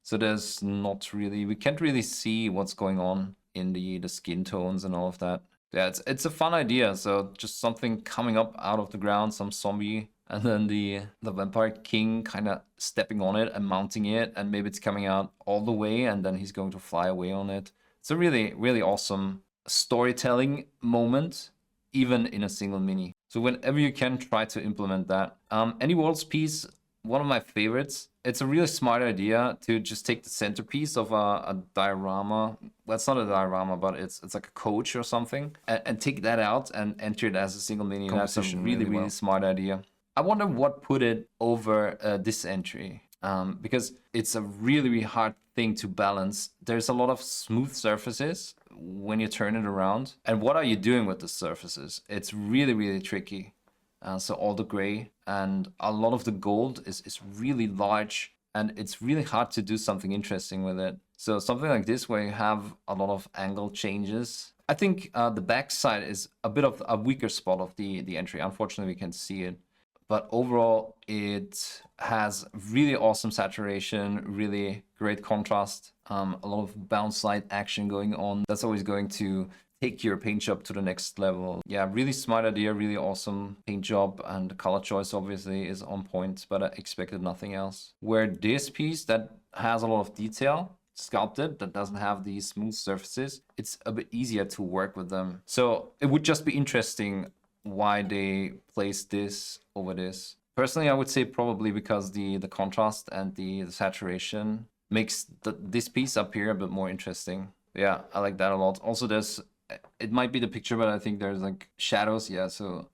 So there's not really, we can't really see what's going on in the skin tones and all of that. Yeah, it's a fun idea. So just something coming up out of the ground, some zombie, and then the Vampire King kind of stepping on it and mounting it, and maybe it's coming out all the way and then he's going to fly away on it. It's a really, really awesome storytelling moment, even in a single mini. So whenever you can, try to implement that. Any Worlds piece, one of my favorites. It's a really smart idea to just take the centerpiece of a diorama. Well, it's not a diorama, but it's like a coach or something, and take that out and enter it as a single mini. That's a really smart idea. I wonder what put it over this entry, because it's a really hard thing to balance. There's a lot of smooth surfaces when you turn it around. And what are you doing with the surfaces? It's really tricky. So all the gray and a lot of the gold is really large, and it's really hard to do something interesting with it. So something like this where you have a lot of angle changes. I think the back side is a bit of a weaker spot of the entry. Unfortunately, we can't see it. But overall, it has really awesome saturation, really great contrast, a lot of bounce light action going on. That's always going to take your paint job to the next level. Yeah, really smart idea, really awesome paint job, and the color choice obviously is on point, but I expected nothing else. Where this piece that has a lot of detail, sculpted, that doesn't have these smooth surfaces, it's a bit easier to work with them. So it would just be interesting why they placed this over this. Personally, I would say probably because the contrast and the saturation makes this piece up here a bit more interesting. Yeah, I like that a lot. Also, it might be the picture, but I think there's like shadows. Yeah, so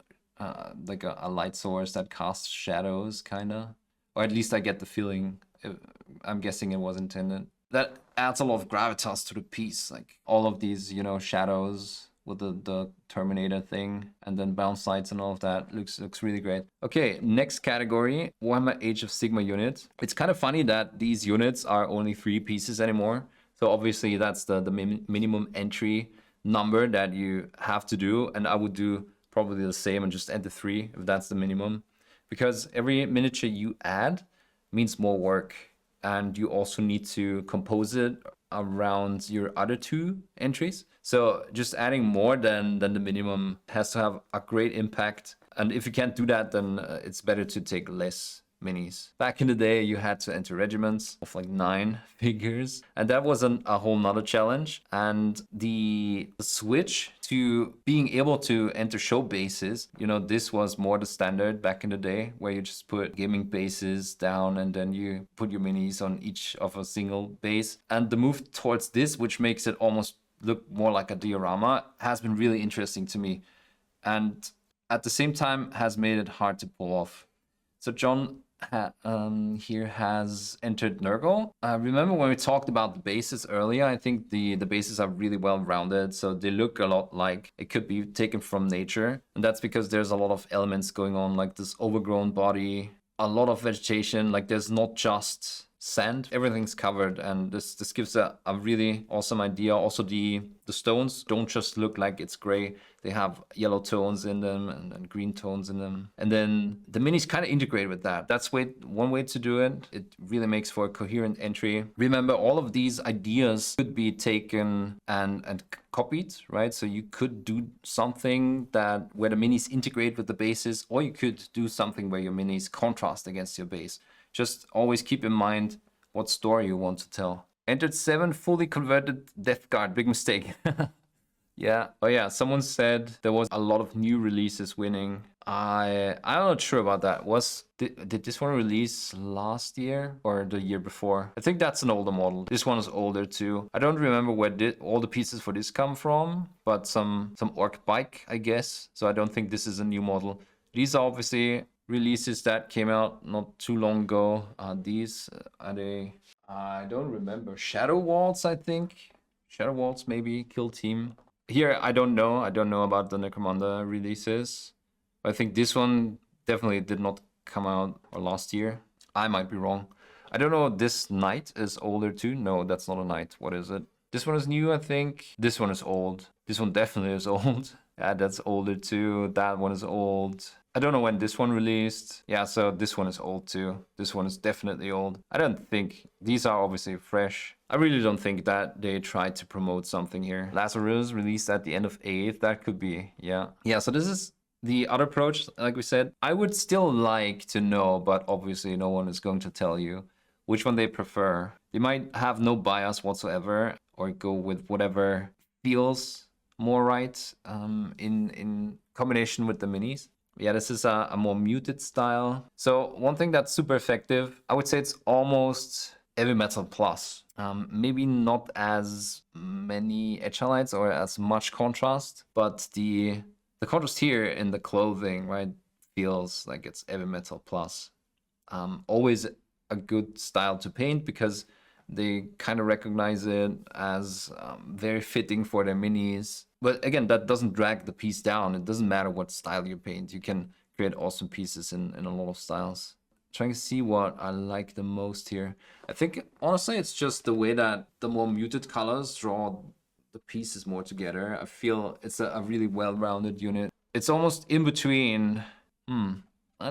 like a light source that casts shadows, kind of. Or at least I get the feeling. I'm guessing it was intended. That adds a lot of gravitas to the piece. Like all of these, shadows with the Terminator thing, and then bounce lights and all of that looks really great. Okay, next category, Warhammer Age of Sigmar unit. It's kind of funny that these units are only 3 pieces anymore. So obviously that's the minimum entry number that you have to do, and I would do probably the same and just enter 3 if that's the minimum, because every miniature you add means more work, and you also need to compose it around your other 2 entries. So just adding more than the minimum has to have a great impact, and if you can't do that, then it's better to take less minis. Back in the day, you had to enter regiments of like 9 figures, and that was a whole nother challenge. And the switch to being able to enter show bases, this was more the standard back in the day, where you just put gaming bases down and then you put your minis on each of a single base. And the move towards this, which makes it almost look more like a diorama, has been really interesting to me, and at the same time has made it hard to pull off. So John here has entered Nurgle. Remember when we talked about the bases earlier? I think the bases are really well rounded, so they look a lot like it could be taken from nature, and that's because there's a lot of elements going on, like this overgrown body, a lot of vegetation. Like there's not just sand, everything's covered, and this gives a really awesome idea. Also the stones don't just look like it's gray, they have yellow tones in them and green tones in them, and then the minis kind of integrate with that. That's one way to do it. It really makes for a coherent entry. Remember, all of these ideas could be taken and copied, right? So you could do something that where the minis integrate with the bases, or you could do something where your minis contrast against your base. Just always keep in mind what story you want to tell. Entered 7 fully converted Death Guard. Big mistake. Yeah. Oh yeah, someone said there was a lot of new releases winning. I'm not sure about that. Did this one release last year or the year before? I think that's an older model. This one is older too. I don't remember where all the pieces for this come from, but some orc bike, I guess. So I don't think this is a new model. These are obviously releases that came out not too long ago. These are they? I don't remember. Shadow Waltz, I think. Shadow Waltz, maybe. Kill Team. Here, I don't know. I don't know about the Necromunda releases. I think this one definitely did not come out last year. I might be wrong. I don't know. This knight is older too. No, that's not a knight. What is it? This one is new, I think. This one is old. This one definitely is old. Yeah, that's older too. That one is old. I don't know when this one released. Yeah, so this one is old too. This one is definitely old. I don't think these are obviously fresh. I really don't think that they tried to promote something here. Lazarus released at the end of 8th. That could be, yeah. Yeah, so this is the other approach, like we said. I would still like to know, but obviously no one is going to tell you which one they prefer. They might have no bias whatsoever or go with whatever feels more right in combination with the minis. Yeah, this is a more muted style. So one thing that's super effective, I would say it's almost heavy metal plus. Maybe not as many edge highlights or as much contrast, but the contrast here in the clothing, right, feels like it's heavy metal plus. Always a good style to paint because they kind of recognize it as very fitting for their minis. But again, that doesn't drag the piece down. It doesn't matter what style you paint. You can create awesome pieces in a lot of styles. Trying to see what I like the most here. I think, honestly, it's just the way that the more muted colors draw the pieces more together. I feel it's a really well-rounded unit. It's almost in between...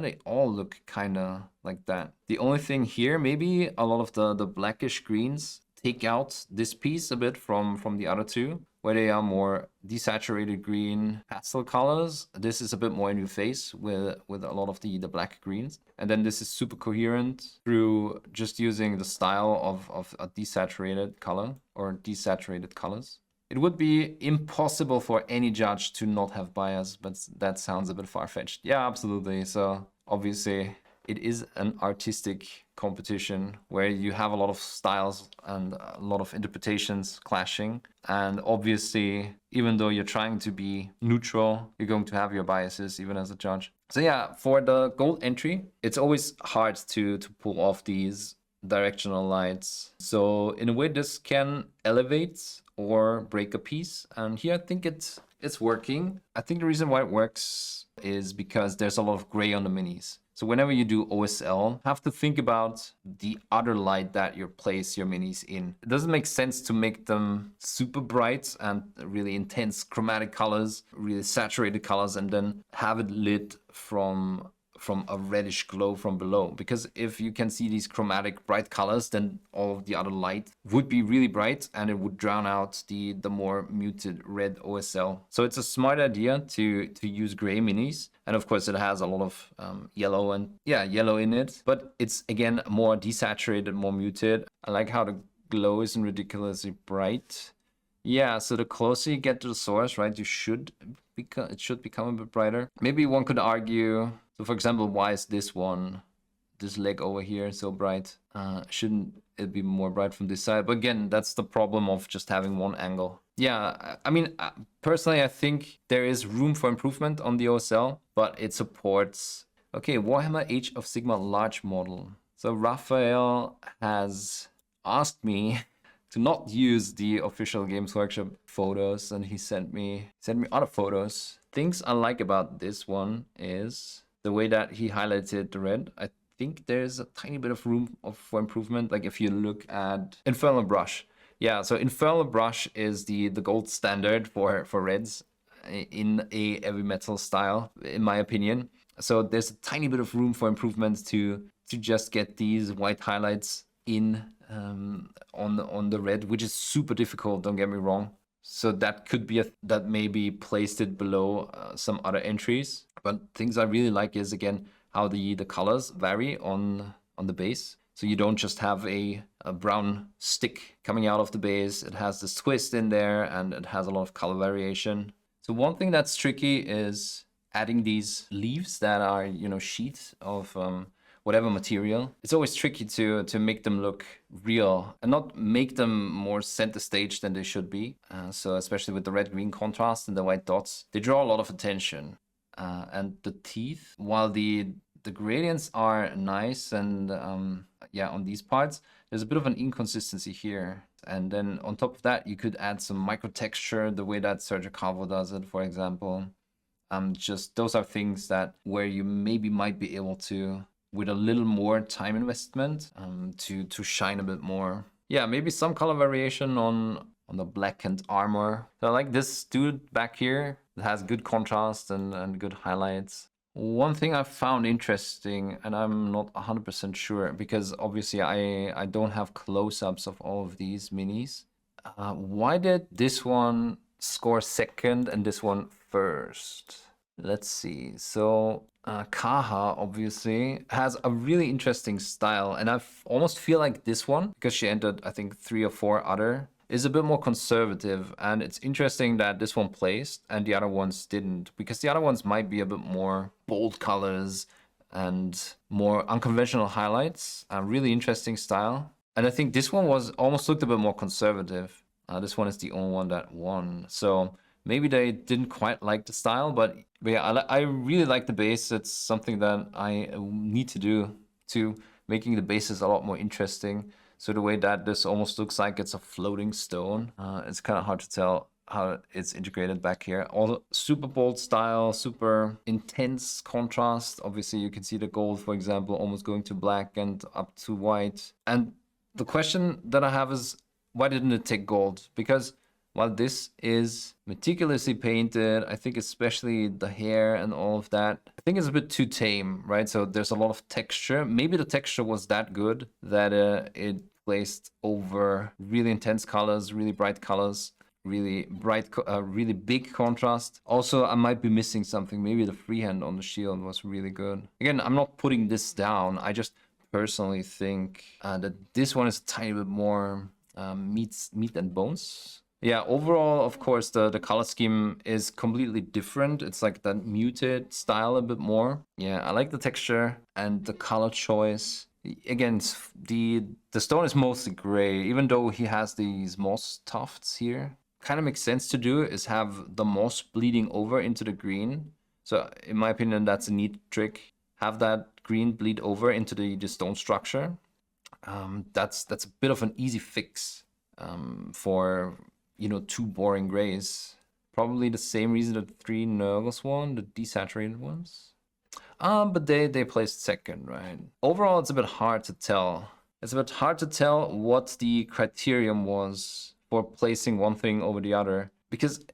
They all look kind of like that. The only thing here, maybe a lot of the blackish greens take out this piece a bit from the other two, where they are more desaturated green pastel colors. This is a bit more in your face with a lot of the black greens. And then this is super coherent through just using the style of a desaturated color or desaturated colors. It would be impossible for any judge to not have bias, but that sounds a bit far-fetched. Yeah, absolutely. So obviously it is an artistic competition where you have a lot of styles and a lot of interpretations clashing. And obviously, even though you're trying to be neutral, you're going to have your biases even as a judge. So yeah, for the gold entry, it's always hard to pull off these directional lights. So in a way, this can elevate or break a piece. And here I think it's working. I think the reason why it works is because there's a lot of gray on the minis. So whenever you do OSL, have to think about the other light that you place your minis in. It doesn't make sense to make them super bright and really intense chromatic colors, really saturated colors, and then have it lit from a reddish glow from below. Because if you can see these chromatic bright colors, then all of the other light would be really bright and it would drown out the more muted red OSL. So it's a smart idea to use gray minis. And of course it has a lot of yellow in it, but it's again more desaturated, more muted. I like how the glow isn't ridiculously bright. Yeah, so the closer you get to the source, right, it should become a bit brighter. Maybe one could argue, so for example, why is this leg over here so bright? Shouldn't it be more bright from this side? But again, that's the problem of just having one angle. Yeah, I mean, personally, I think there is room for improvement on the OSL, but it supports... Okay, Warhammer Age of Sigmar large model. So Raphael has asked me to not use the official Games Workshop photos, and he sent me other photos. Things I like about this one is the way that he highlighted the red. I think there's a tiny bit of room for improvement. Like if you look at Infernal Brush. Yeah, so Infernal Brush is the gold standard for reds in a heavy metal style, in my opinion. So there's a tiny bit of room for improvement to just get these white highlights in on the red, which is super difficult, don't get me wrong. So that could be that maybe placed it below some other entries. But things I really like is, again, how the colors vary on the base. So you don't just have a brown stick coming out of the base. It has this twist in there, and it has a lot of color variation. So one thing that's tricky is adding these leaves that are, you know, sheets of whatever material. It's always tricky to make them look real and not make them more center stage than they should be. So especially with the red-green contrast and the white dots, they draw a lot of attention. And the teeth, while the gradients are nice and yeah, on these parts, there's a bit of an inconsistency here. And then on top of that, you could add some micro texture, the way that Sergio Calvo does it, for example. Just those are things that where you maybe might be able to, with a little more time investment, to shine a bit more. Yeah, maybe some color variation on the blackened armor. So I like this dude back here. It has good contrast and good highlights. One thing I found interesting, and I'm not 100% sure, because obviously I don't have close-ups of all of these minis. Why did this one score second and this one first? Let's see. So Kaha obviously has a really interesting style, and I almost feel like this one, because she entered I think 3 or 4 other, is a bit more conservative. And it's interesting that this one placed and the other ones didn't, because the other ones might be a bit more bold colors and more unconventional highlights. A really interesting style. And I think this one was almost looked a bit more conservative. This one is the only one that won. So maybe they didn't quite like the style, but yeah, I really like the base. It's something that I need to do to making the bases a lot more interesting. So the way that this almost looks like it's a floating stone, it's kind of hard to tell how it's integrated back here. All super bold style, super intense contrast. Obviously you can see the gold, for example, almost going to black and up to white. And the question that I have is, why didn't it take gold? Because while this is meticulously painted, I think especially the hair and all of that, I think it's a bit too tame, right? So there's a lot of texture. Maybe the texture was that good that it placed over really intense colors, really bright colors, really bright, really big contrast. Also, I might be missing something. Maybe the freehand on the shield was really good. Again, I'm not putting this down. I just personally think that this one is a tiny bit more meat and bones. Yeah, overall, of course, the color scheme is completely different. It's like that muted style a bit more. Yeah, I like the texture and the color choice. Again, the stone is mostly gray, even though he has these moss tufts here. Kind of makes sense to do is have the moss bleeding over into the green. So in my opinion, that's a neat trick. Have that green bleed over into the stone structure. That's a bit of an easy fix for, you know, 2 boring grays. Probably the same reason the 3 Nurgles won, the desaturated ones. But they placed second, right? Overall, it's a bit hard to tell. It's a bit hard to tell what the criterion was for placing one thing over the other. Because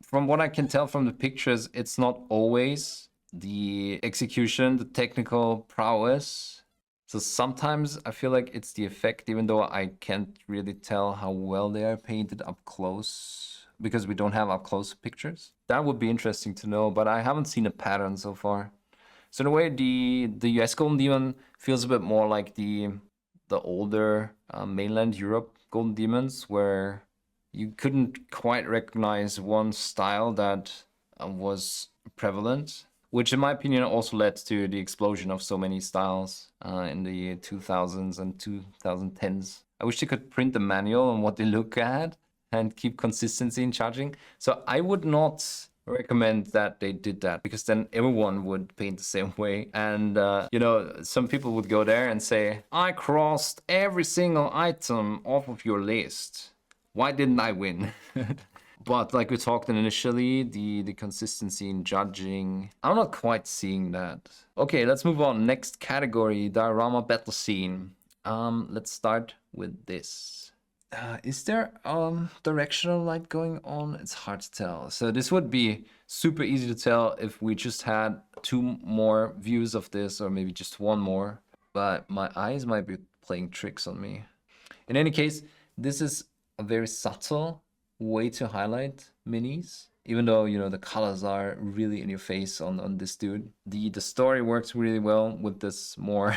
from what I can tell from the pictures, it's not always the execution, the technical prowess. So sometimes I feel like it's the effect, even though I can't really tell how well they are painted up close, because we don't have up close pictures. That would be interesting to know, but I haven't seen a pattern so far. So in a way, the US Golden Demon feels a bit more like the older mainland Europe Golden Demons, where you couldn't quite recognize one style that was prevalent. Which in my opinion also led to the explosion of so many styles in the 2000s and 2010s. I wish they could print the manual on what they look at and keep consistency in charging. So I would not recommend that they did that, because then everyone would paint the same way. And, you know, some people would go there and say, I crossed every single item off of your list. Why didn't I win? But like we talked initially, the consistency in judging, I'm not quite seeing that. Okay, let's move on. Next category, diorama battle scene. Let's start with this. Is there directional light going on? It's hard to tell. So this would be super easy to tell if we just had 2 more views of this, or maybe just 1 more. But my eyes might be playing tricks on me. In any case, this is a very subtle way to highlight minis, even though, you know, the colors are really in your face on this dude. The story works really well with this more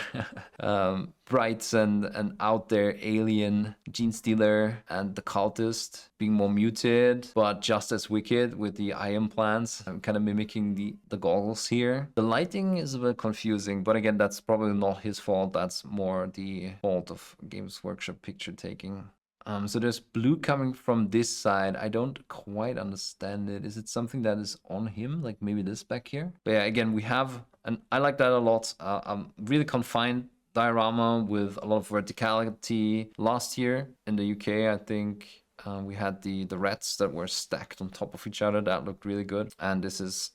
bright and out there alien gene stealer, and the cultist being more muted but just as wicked with the eye implants. I'm kind of mimicking the goggles here. The lighting is a bit confusing, but again, that's probably not his fault. That's more the fault of Games Workshop picture taking. So there's blue coming from this side. I don't quite understand it. Is it something that is on him? Like maybe this back here? But yeah, again, we have, and I like that a lot. Really confined diorama with a lot of verticality. Last year in the UK, I think we had the rats that were stacked on top of each other. That looked really good. And this is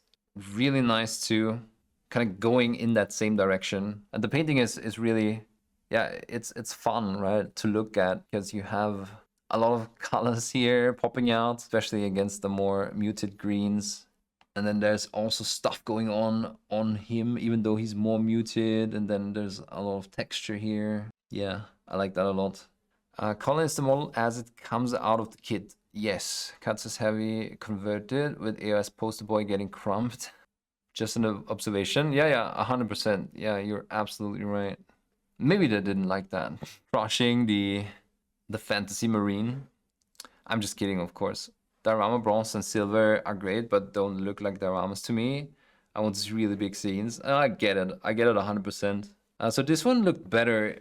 really nice too, kind of going in that same direction. And the painting is really, yeah, it's fun, right, to look at, because you have a lot of colors here popping out, especially against the more muted greens. And then there's also stuff going on him, even though he's more muted. And then there's a lot of texture here. Yeah, I like that a lot. Colin is the model as it comes out of the kit. Yes, cuts is heavy converted with AOS poster boy getting crumped. Just an observation. Yeah, 100%. Yeah, you're absolutely right. Maybe they didn't like that. Crushing the fantasy marine. I'm just kidding, of course. Diorama bronze and silver are great, but don't look like dioramas to me. I want these really big scenes. I get it. I get it 100%. So this one looked better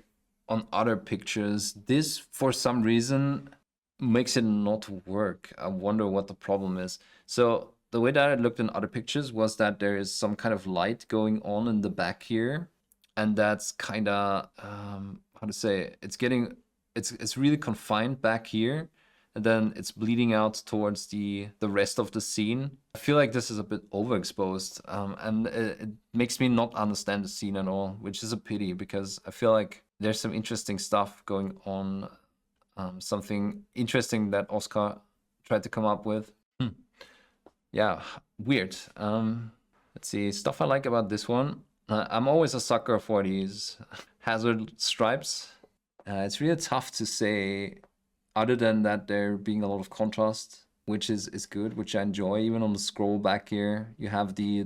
on other pictures. This, for some reason, makes it not work. I wonder what the problem is. So the way that it looked in other pictures was that there is some kind of light going on in the back here. And that's kind of, how to say, it's really confined back here, and then it's bleeding out towards the rest of the scene. I feel like this is a bit overexposed, and it makes me not understand the scene at all, which is a pity, because I feel like there's some interesting stuff going on, something interesting that Oscar tried to come up with. Yeah, weird. Let's see, stuff I like about this one. I'm always a sucker for these hazard stripes. It's really tough to say, other than that there being a lot of contrast, which is good, which I enjoy. Even on the scroll back here, you have the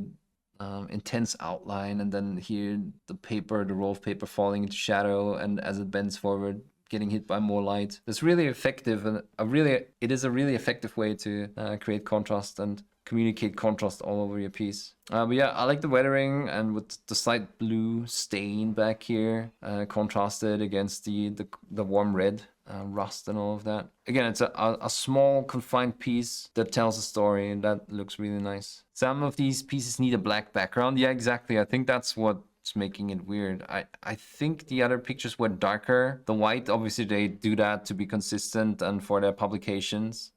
intense outline, and then here the paper, the roll of paper falling into shadow, and as it bends forward, getting hit by more light. It's really effective, and it is a really effective way to create contrast and communicate contrast all over your piece. But yeah, I like the weathering, and with the slight blue stain back here, contrasted against the warm red rust and all of that. Again, it's a small confined piece that tells a story, and that looks really nice. Some of these pieces need a black background. Yeah, exactly. I think that's what's making it weird. I think the other pictures were darker. The white, obviously they do that to be consistent and for their publications.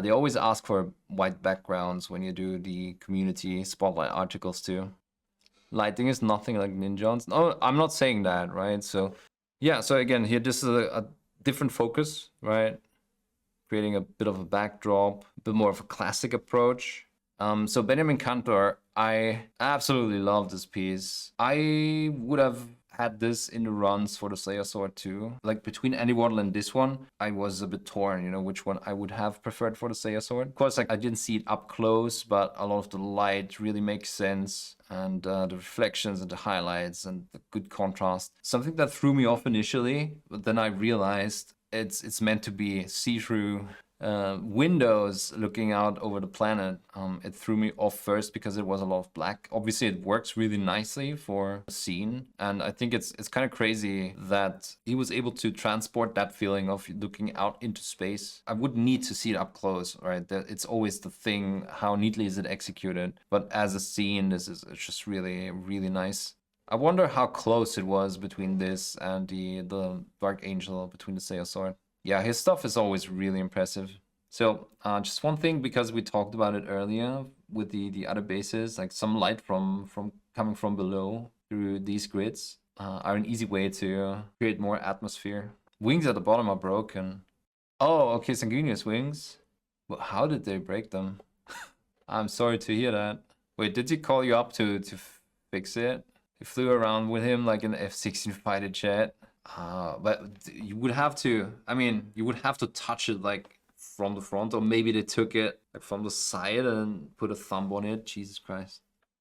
They always ask for white backgrounds when you do the community spotlight articles too. Lighting is nothing like Ninjon's. No, I'm not saying that, right? So yeah, so again, here this is a different focus, right? Creating a bit of a backdrop, a bit more of a classic approach. So Benjamin Cantor, I absolutely love this piece. I would have had this in the runs for the Slayer Sword too. Like between Andy Waddle and this one, I was a bit torn, you know, which one I would have preferred for the Slayer Sword. Of course, like I didn't see it up close, but a lot of the light really makes sense, and the reflections and the highlights and the good contrast. Something that threw me off initially, but then I realized it's meant to be see-through windows looking out over the planet. It threw me off first because it was a lot of black. Obviously it works really nicely for a scene, and I think it's kind of crazy that he was able to transport that feeling of looking out into space. I would need to see it up close, right? It's always the thing, how neatly is it executed, but as a scene, this is just really, really nice. I wonder how close it was between this and the Dark Angel, between the Slayer Sword. Yeah, his stuff is always really impressive. So just one thing, because we talked about it earlier with the other bases, like some light from coming from below through these grids are an easy way to create more atmosphere. Wings at the bottom are broken. Oh, okay, sanguineous wings. Well, how did they break them? I'm sorry to hear that. Wait, did he call you up to fix it? You flew around with him like an F-16 fighter jet. But you would have to, I mean, you would have to touch it like from the front, or maybe they took it like from the side and put a thumb on it. Jesus Christ.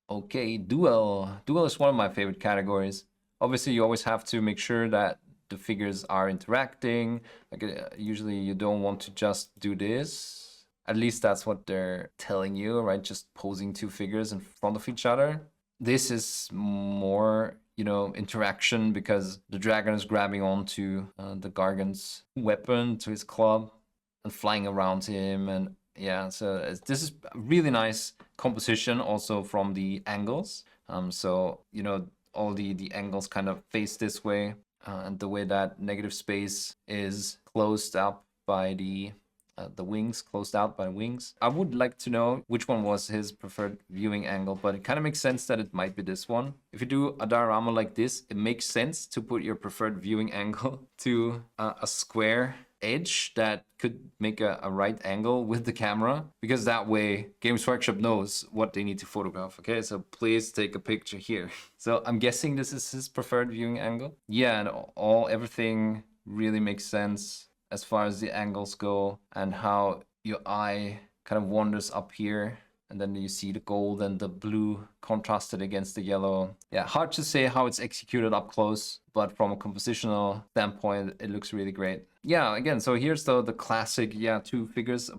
Okay, Duel. Duel is one of my favorite categories. Obviously, you always have to make sure that the figures are interacting. Like usually you don't want to just do this. At least that's what they're telling you, right? Just posing two figures in front of each other. This is more, you know, interaction, because the dragon is grabbing onto the Gargan's weapon, to his club, and flying around him. And yeah, so this is really nice composition also from the angles. So, you know, all the angles kind of face this way, and the way that negative space is closed up by the wings, closed out by wings. I would like to know which one was his preferred viewing angle, but it kind of makes sense that it might be this one. If you do a diorama like this, it makes sense to put your preferred viewing angle to a square edge that could make a right angle with the camera, because that way Games Workshop knows what they need to photograph. Okay, so please take a picture here. So I'm guessing this is his preferred viewing angle. Yeah, and everything really makes sense as far as the angles go, and how your eye kind of wanders up here, and then you see the gold and the blue contrasted against the yellow. Yeah, hard to say how it's executed up close, but from a compositional standpoint, it looks really great. Yeah, again, so here's the classic, yeah, two figures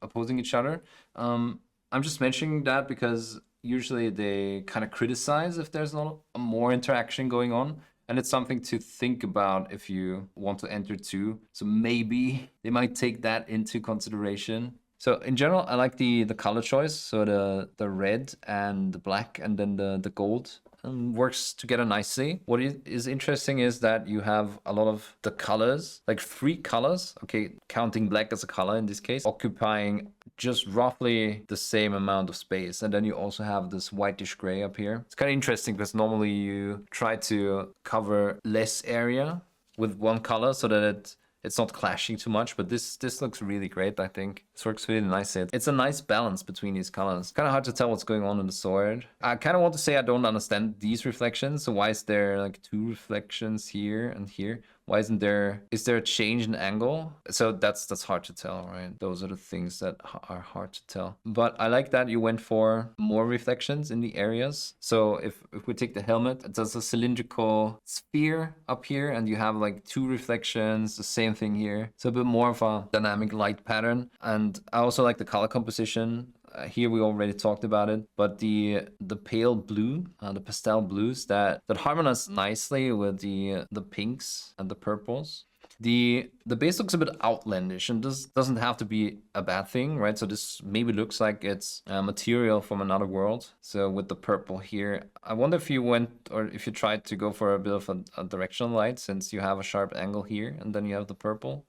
opposing each other. I'm just mentioning that because usually they kind of criticize if there's not more interaction going on. And it's something to think about if you want to enter two. So maybe they might take that into consideration. So in general, I like the color choice. So the red and the black and then the gold works together nicely. What is interesting is that you have a lot of the colors, like 3 colors, okay, counting black as a color in this case, occupying just roughly the same amount of space. And then you also have this whitish gray up here. It's kind of interesting because normally you try to cover less area with one color so that it's not clashing too much, but this looks really great, I think. This works really nicely. It's a nice balance between these colors. Kind of hard to tell what's going on in the sword. I kind of want to say I don't understand these reflections. So why is there like 2 reflections here and here? Why isn't there, is there a change in angle? So that's hard to tell, right? Those are the things that are hard to tell. But I like that you went for more reflections in the areas. So if we take the helmet, there's a cylindrical sphere up here and you have like 2 reflections, the same thing here. So a bit more of a dynamic light pattern. And I also like the color composition. Here we already talked about it, but the pale blue, the pastel blues that harmonize nicely with the pinks and the purples. The base looks a bit outlandish, and this doesn't have to be a bad thing, right? So this maybe looks like it's material from another world. So with the purple here, I wonder if you went, or if you tried to go for a bit of a directional light, since you have a sharp angle here, and then you have the purple,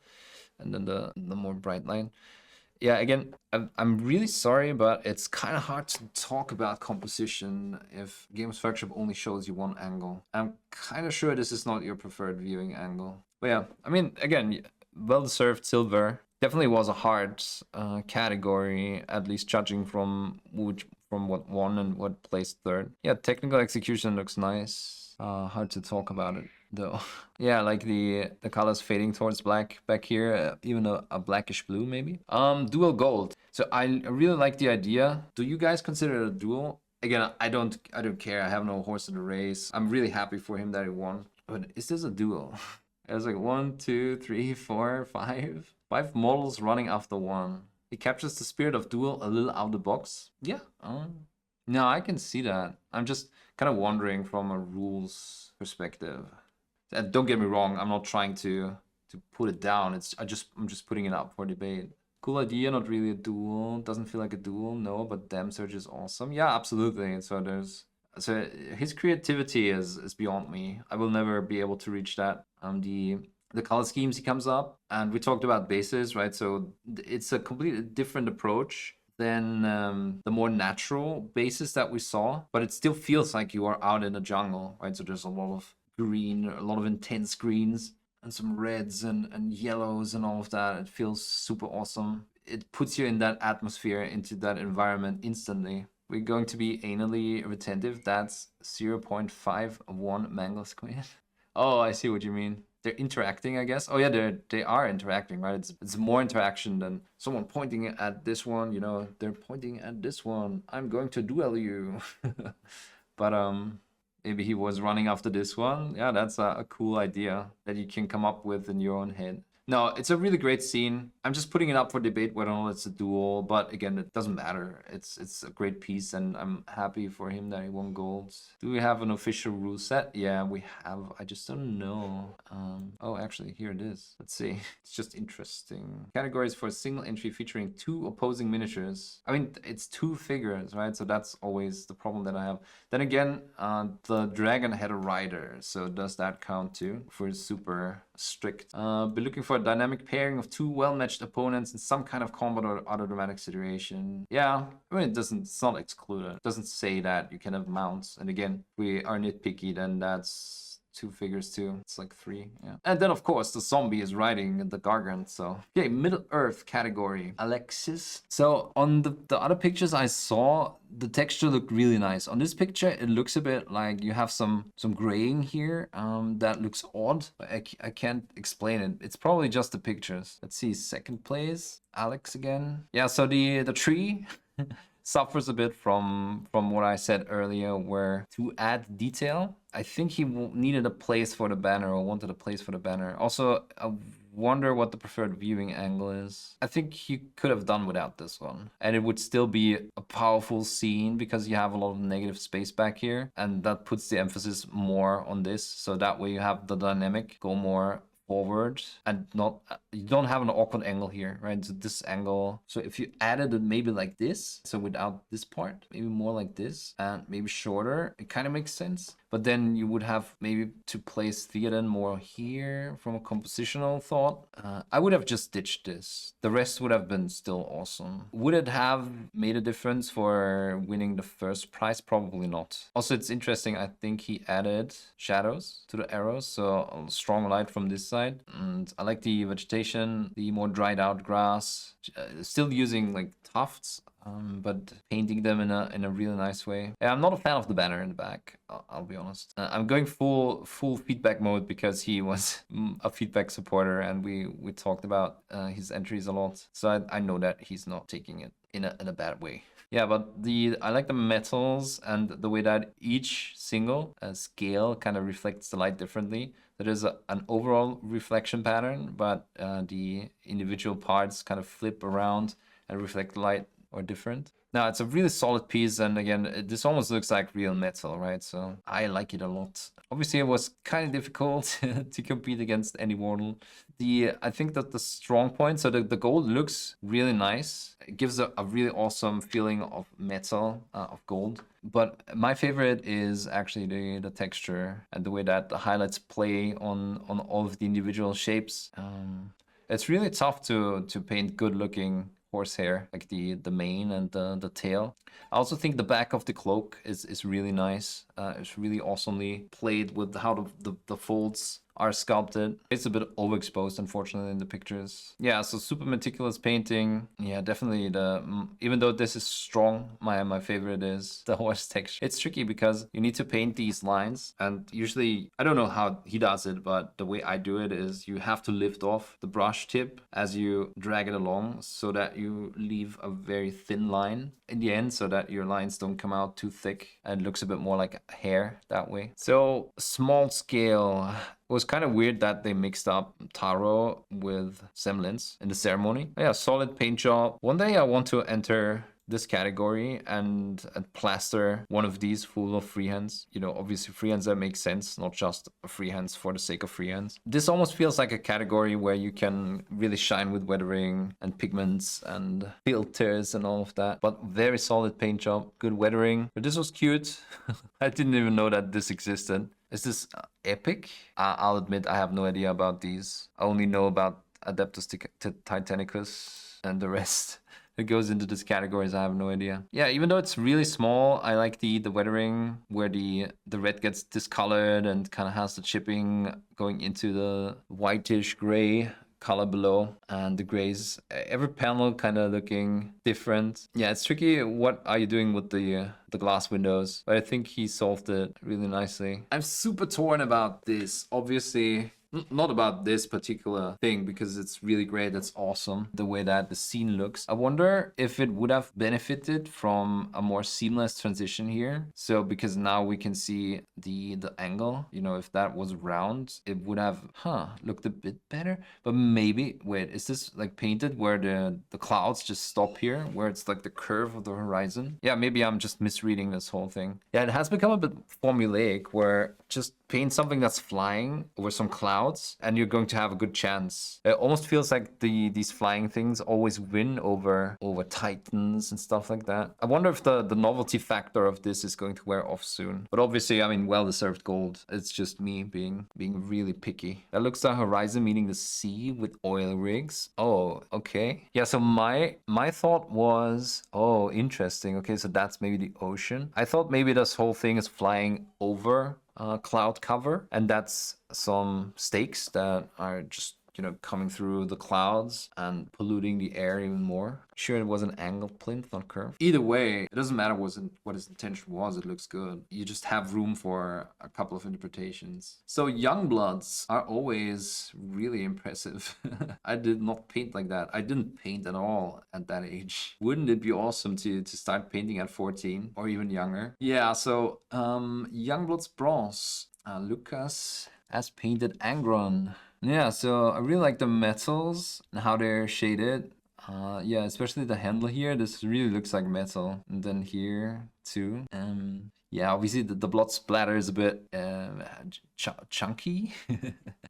and then the more bright line. Yeah, again, I'm really sorry, but it's kind of hard to talk about composition if Games Workshop only shows you one angle. I'm kind of sure this is not your preferred viewing angle. But yeah, I mean, again, well-deserved silver. Definitely was a hard category, at least judging from what won and what placed third. Yeah, technical execution looks nice. Hard to talk about it though. Yeah, like the colors fading towards black back here, even a blackish blue maybe. Dual gold. So I really like the idea. Do you guys consider it a duel? Again, I don't care. I have no horse in the race. I'm really happy for him that he won. But is this a duel? There's like 1, 2, 3, 4, 5. 5 models running after one. He captures the spirit of duel a little out of the box. Yeah. No, I can see that. I'm just kind of wondering from a rules perspective. And don't get me wrong, I'm not trying to put it down. I'm just putting it up for debate. Cool idea, not really a duel. Doesn't feel like a duel, no, but Dam Surge is awesome. Yeah, absolutely. So his creativity is beyond me. I will never be able to reach that. The the color schemes he comes up. And we talked about bases, right? So it's a completely different approach than the more natural bases that we saw, but it still feels like you are out in the jungle, right? So there's a lot of green, a lot of intense greens, and some reds and yellows and all of that. It feels super awesome. It puts you in that atmosphere, into that environment instantly. We're going to be anally retentive. That's 0.51 mangle square. Oh, I see what you mean. They're interacting, I guess. Oh yeah, they are interacting, right? It's more interaction than someone pointing at this one. You know, they're pointing at this one. I'm going to duel you. But maybe he was running after this one. Yeah, that's a cool idea that you can come up with in your own head. No, it's a really great scene. I'm just putting it up for debate whether or not it's a duel, but again, it doesn't matter. It's a great piece, and I'm happy for him that he won gold. Do we have an official rule set? Yeah, we have. I just don't know. Oh, actually, here it is. Let's see. It's just interesting. Categories for a single entry featuring 2 opposing miniatures. I mean, it's 2 figures, right? So that's always the problem that I have. Then again, the dragon had a rider, so does that count too? If we're super strict. Be looking for a dynamic pairing of 2 well-matched opponents in some kind of combat or other dramatic situation. Yeah, I mean, it's not excluded. It doesn't say that you can have mounts. And again, if we are nitpicky, then that's 2 figures too. It's like 3, yeah. And then of course the zombie is riding the Gargant, so. Okay, Middle Earth category. Alexis. So on the other pictures I saw, the texture looked really nice. On this picture, it looks a bit like you have some graying here that looks odd. I can't explain it. It's probably just the pictures. Let's see, second place, Alex again. Yeah, so the tree suffers a bit from what I said earlier, where to add detail, I think he needed a place for the banner, or wanted a place for the banner. Also, I wonder what the preferred viewing angle is. I think he could have done without this one, and it would still be a powerful scene because you have a lot of negative space back here, and that puts the emphasis more on this. So that way you have the dynamic go more forward, and not you don't have an awkward angle here, right? So this angle, so if you added it maybe like this, so without this part, maybe more like this, and maybe shorter, it kind of makes sense. But then you would have maybe to place Theoden more here from a compositional thought. I would have just ditched this. The rest would have been still awesome. Would it have made a difference for winning the first prize? Probably not. Also, it's interesting, I think he added shadows to the arrows, so a strong light from this side. And I like the vegetation, the more dried out grass, still using like tufts, but painting them in a really nice way. Yeah, I'm not a fan of the banner in the back, I'll be honest. I'm going full feedback mode because he was a feedback supporter, and we talked about his entries a lot. So I know that he's not taking it in a bad way. Yeah, but I like the metals and the way that each single scale kind of reflects the light differently. There is an overall reflection pattern, but the individual parts kind of flip around and reflect light or different. Now, it's a really solid piece, and again, this almost looks like real metal, right? So I like it a lot. Obviously, it was kind of difficult to compete against any mortal. I think that the strong point, so the gold looks really nice. It gives a really awesome feeling of metal, of gold. But my favorite is actually the texture and the way that the highlights play on all of the individual shapes. It's really tough to paint good looking horsehair, like the mane and the tail. I also think the back of the cloak is really nice. It's really awesomely played with how the folds are sculpted. It's a bit overexposed, unfortunately, in the pictures. Yeah, so super meticulous painting. Yeah, definitely even though this is strong, my favorite is the horse texture. It's tricky because you need to paint these lines, and usually, I don't know how he does it, but the way I do it is you have to lift off the brush tip as you drag it along so that you leave a very thin line in the end, so that your lines don't come out too thick and it looks a bit more like hair that way. So small scale. It was kind of weird that they mixed up Taro with Semblance in the ceremony. Yeah, solid paint job. One day I want to enter this category and plaster one of these full of freehands. You know, obviously freehands that make sense, not just freehands for the sake of freehands. This almost feels like a category where you can really shine with weathering and pigments and filters and all of that. But very solid paint job, good weathering. But this was cute. I didn't even know that this existed. Is this epic? I'll admit I have no idea about these. I only know about Adeptus Titanicus and the rest. It goes into this categories, I have no idea. Yeah, even though it's really small, I like the weathering where the red gets discolored and kind of has the chipping going into the whitish gray color below, and the grays, every panel kind of looking different. Yeah, it's tricky. What are you doing with the glass windows? But I think he solved it really nicely. I'm super torn about this. Obviously, not about this particular thing because it's really great. It's awesome the way that the scene looks. I wonder if it would have benefited from a more seamless transition here. So because now we can see the angle, you know, if that was round, it would have looked a bit better. But maybe, wait, is this like painted where the clouds just stop here, where it's like the curve of the horizon? Yeah, maybe I'm just misreading this whole thing. Yeah, it has become a bit formulaic where just paint something that's flying over some clouds and you're going to have a good chance. It almost feels like these flying things always win over titans and stuff like that. I wonder if the novelty factor of this is going to wear off soon. But obviously, I mean, well-deserved gold. It's just me being really picky. That looks like horizon, meaning the sea with oil rigs. Oh, okay. Yeah, so my thought was, oh, interesting. Okay, so that's maybe the ocean. I thought maybe this whole thing is flying over cloud cover, and that's some stakes that are just, you know, coming through the clouds and polluting the air even more. Sure, it was an angled plinth, not curved. Either way, it doesn't matter what his intention was. It looks good. You just have room for a couple of interpretations. So Youngbloods are always really impressive. I did not paint like that. I didn't paint at all at that age. Wouldn't it be awesome to start painting at 14 or even younger? Yeah, so Youngbloods bronze. Lucas has painted Angron. Yeah, so I really like the metals and how they're shaded. Yeah, especially the handle here. This really looks like metal. And then here too. Yeah, obviously the blood splatter is a bit chunky.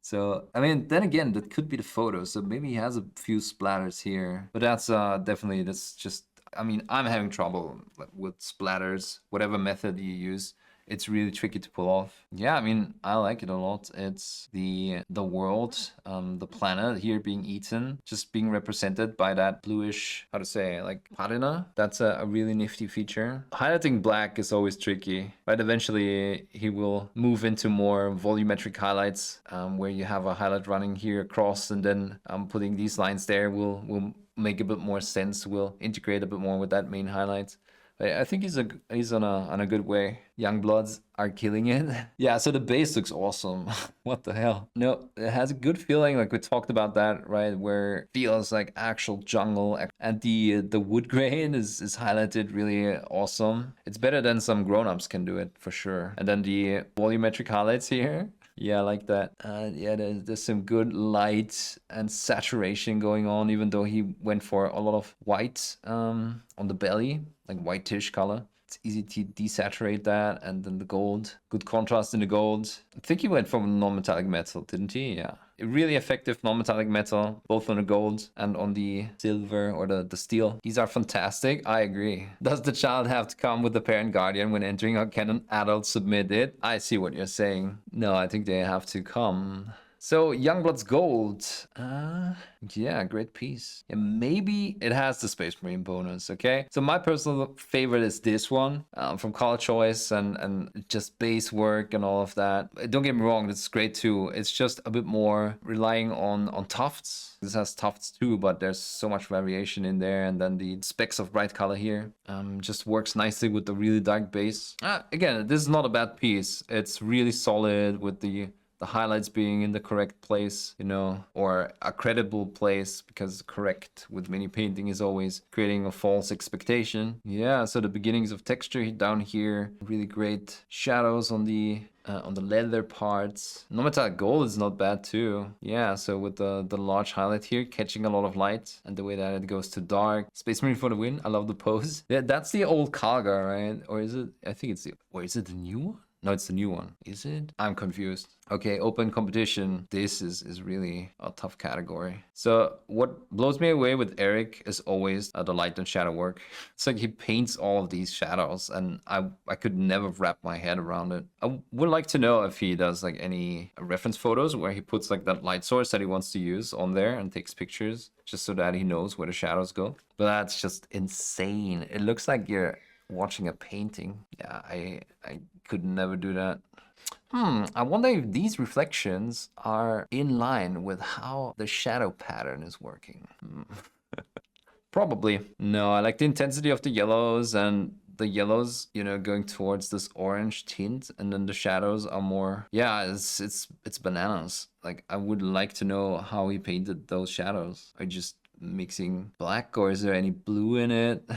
So, I mean, then again, that could be the photo. So maybe he has a few splatters here. But that's definitely, that's just, I mean, I'm having trouble with splatters, whatever method you use. It's really tricky to pull off. Yeah, I mean, I like it a lot. It's the world, the planet here being eaten, just being represented by that bluish, how to say, like patina. That's a really nifty feature. Highlighting black is always tricky, but eventually he will move into more volumetric highlights, where you have a highlight running here across, and then putting these lines there will make a bit more sense. Will integrate a bit more with that main highlight. I think he's on a good way. Youngbloods are killing it. Yeah, so the base looks awesome. What the hell? No, it has a good feeling, like we talked about that, right? Where it feels like actual jungle, and the wood grain is highlighted really awesome. It's better than some grown-ups can do it for sure. And then the volumetric highlights here. Yeah, I like that. Yeah, there's some good light and saturation going on, even though he went for a lot of white on the belly, like whitish color. It's easy to desaturate that, and then the gold, good contrast in the gold. I think he went for non-metallic metal, didn't he? Yeah. A really effective non-metallic metal, both on the gold and on the silver or the steel. These are fantastic. I agree. Does the child have to come with the parent guardian when entering, or can an adult submit it? I see what you're saying. No, I think they have to come. So Youngblood's gold, yeah, great piece. And maybe it has the Space Marine bonus, okay? So my personal favorite is this one, from color choice and just base work and all of that. Don't get me wrong, this is great too. It's just a bit more relying on tufts. This has tufts too, but there's so much variation in there. And then the specks of bright color here just works nicely with the really dark base. Again, this is not a bad piece. It's really solid with the highlights being in the correct place, you know, or a credible place, because correct with mini painting is always creating a false expectation. Yeah, so the beginnings of texture down here, really great shadows on the leather parts. Non-metallic gold is not bad too. Yeah, so with the large highlight here, catching a lot of light, and the way that it goes to dark. Space Marine for the win. I love the pose. Yeah, that's the old Kalgar, right? Or is it? I think it's the. Or is it the new one? No, it's the new one. Is it? I'm confused. Okay, open competition. This is really a tough category. So what blows me away with Eric is always the light and shadow work. It's like he paints all of these shadows, and I could never wrap my head around it. I would like to know if he does like any reference photos where he puts like that light source that he wants to use on there and takes pictures just so that he knows where the shadows go. But that's just insane. It looks like you're watching a painting. Yeah, I could never do that. I wonder if these reflections are in line with how the shadow pattern is working. Probably. No, I like the intensity of the yellows, and the yellows, you know, going towards this orange tint, and then the shadows are more, yeah, it's bananas. Like, I would like to know how he painted those shadows. Are you just mixing black, or is there any blue in it?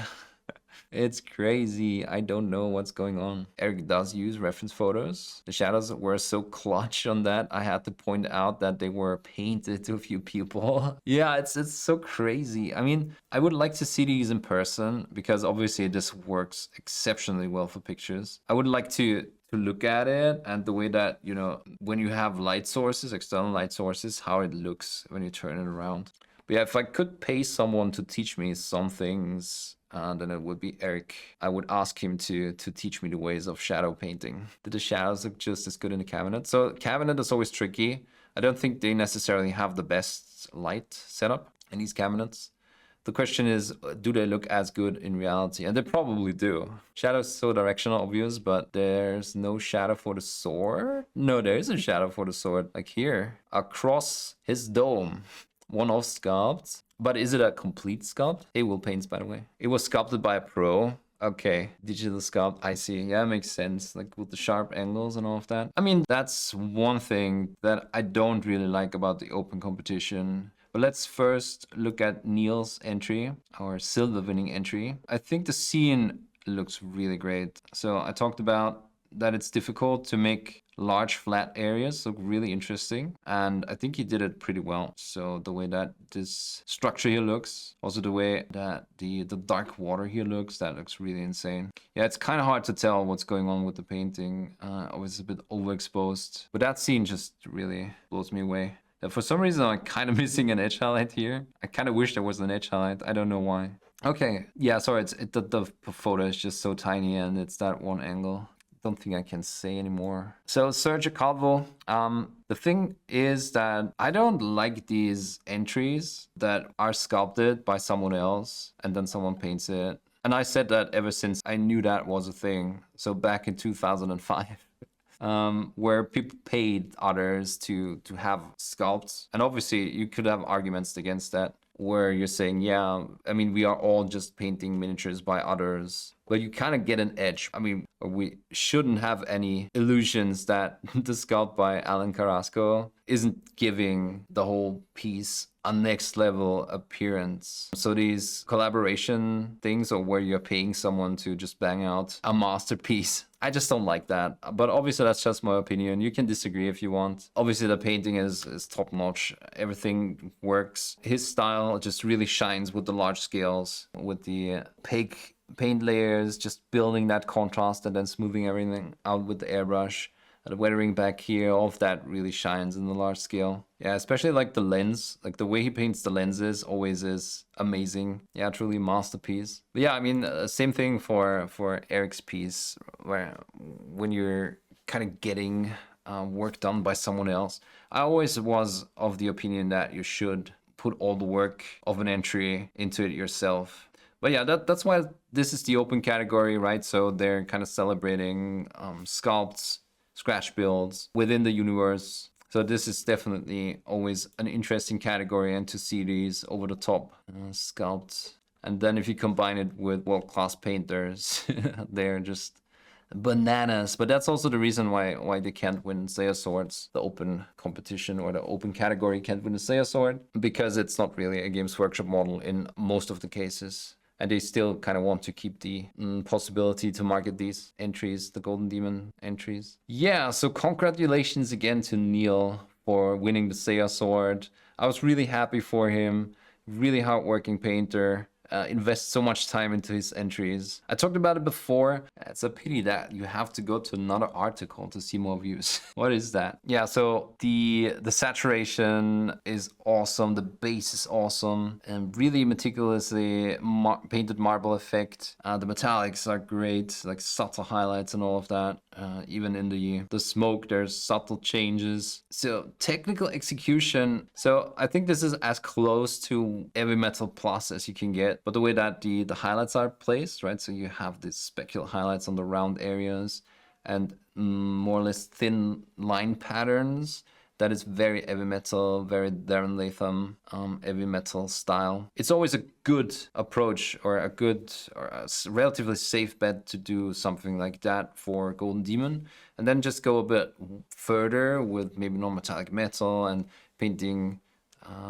It's crazy. I don't know what's going on. Eric does use reference photos. The shadows were so clutch on that. I had to point out that they were painted to a few people. Yeah, it's so crazy. I mean, I would like to see these in person because obviously this works exceptionally well for pictures. I would like to look at it and the way that, you know, when you have light sources, external light sources, how it looks when you turn it around. But yeah, if I could pay someone to teach me some things, then it would be Eric. I would ask him to teach me the ways of shadow painting. Did the shadows look just as good in the cabinet? So cabinet is always tricky. I don't think they necessarily have the best light setup in these cabinets. The question is, do they look as good in reality? And they probably do. Shadow is so directional, obvious, but there's no shadow for the sword. No, there is a shadow for the sword, like here, across his dome. One-off sculpt. But is it a complete sculpt? Hey, Will Paints, by the way. It was sculpted by a pro. Okay, digital sculpt, I see. Yeah, makes sense. Like with the sharp angles and all of that. I mean, that's one thing that I don't really like about the open competition. But let's first look at Neil's entry, our silver winning entry. I think the scene looks really great. So I talked about that it's difficult to make large flat areas look really interesting, and I think he did it pretty well. So the way that this structure here looks, also the way that the dark water here looks, that looks really insane. Yeah, it's kind of hard to tell what's going on with the painting. Always a bit overexposed, but that scene just really blows me away. For some reason, I'm kind of missing an edge highlight here. I kind of wish there was an edge highlight. I don't know why. Okay, yeah, sorry, the photo is just so tiny and it's that one angle. Don't think I can say anymore. So Sergio Calvo, the thing is that I don't like these entries that are sculpted by someone else and then someone paints it. And I said that ever since I knew that was a thing. So back in 2005. Where people paid others to have sculpts. And obviously you could have arguments against that, where you're saying, yeah, I mean, we are all just painting miniatures by others, but you kind of get an edge. I mean, we shouldn't have any illusions that the sculpt by Alan Carrasco isn't giving the whole piece a next level appearance. So these collaboration things, or where you're paying someone to just bang out a masterpiece, I just don't like that. But obviously that's just my opinion. You can disagree if you want. Obviously the painting is top notch. Everything works. His style just really shines with the large scales, with the opaque paint layers, just building that contrast and then smoothing everything out with the airbrush. The weathering back here, all of that really shines in the large scale. Yeah, especially like the lens, like the way he paints the lenses always is amazing. Yeah, truly masterpiece. But yeah, I mean, same thing for Eric's piece, where when you're kind of getting work done by someone else, I always was of the opinion that you should put all the work of an entry into it yourself. But yeah, that's why this is the open category, right? So they're kind of celebrating sculpts, scratch builds within the universe. So this is definitely always an interesting category, and to see these over the top sculpts. And then if you combine it with world-class painters, they're just bananas. But that's also the reason why they can't win Slayer Swords, the open competition or the open category can't win the Slayer Sword, because it's not really a Games Workshop model in most of the cases. And they still kind of want to keep the possibility to market these entries, the Golden Demon entries. Yeah, so congratulations again to Neil for winning the Seiya Sword. I was really happy for him. Really hardworking painter. invest so much time into his entries. I talked about it before. It's a pity that you have to go to another article to see more views. What is that? Yeah, so the saturation is awesome. The base is awesome and really meticulously painted marble effect. The metallics are great, like subtle highlights and all of that. Even in the smoke, there's subtle changes. So technical execution. So I think this is as close to Heavy Metal Plus as you can get, but the way that the highlights are placed, right? So you have these specular highlights on the round areas and more or less thin line patterns. That is very heavy metal, very Darren Latham heavy metal style. It's always a good approach or a relatively safe bet to do something like that for Golden Demon, and then just go a bit further with maybe non-metallic metal and painting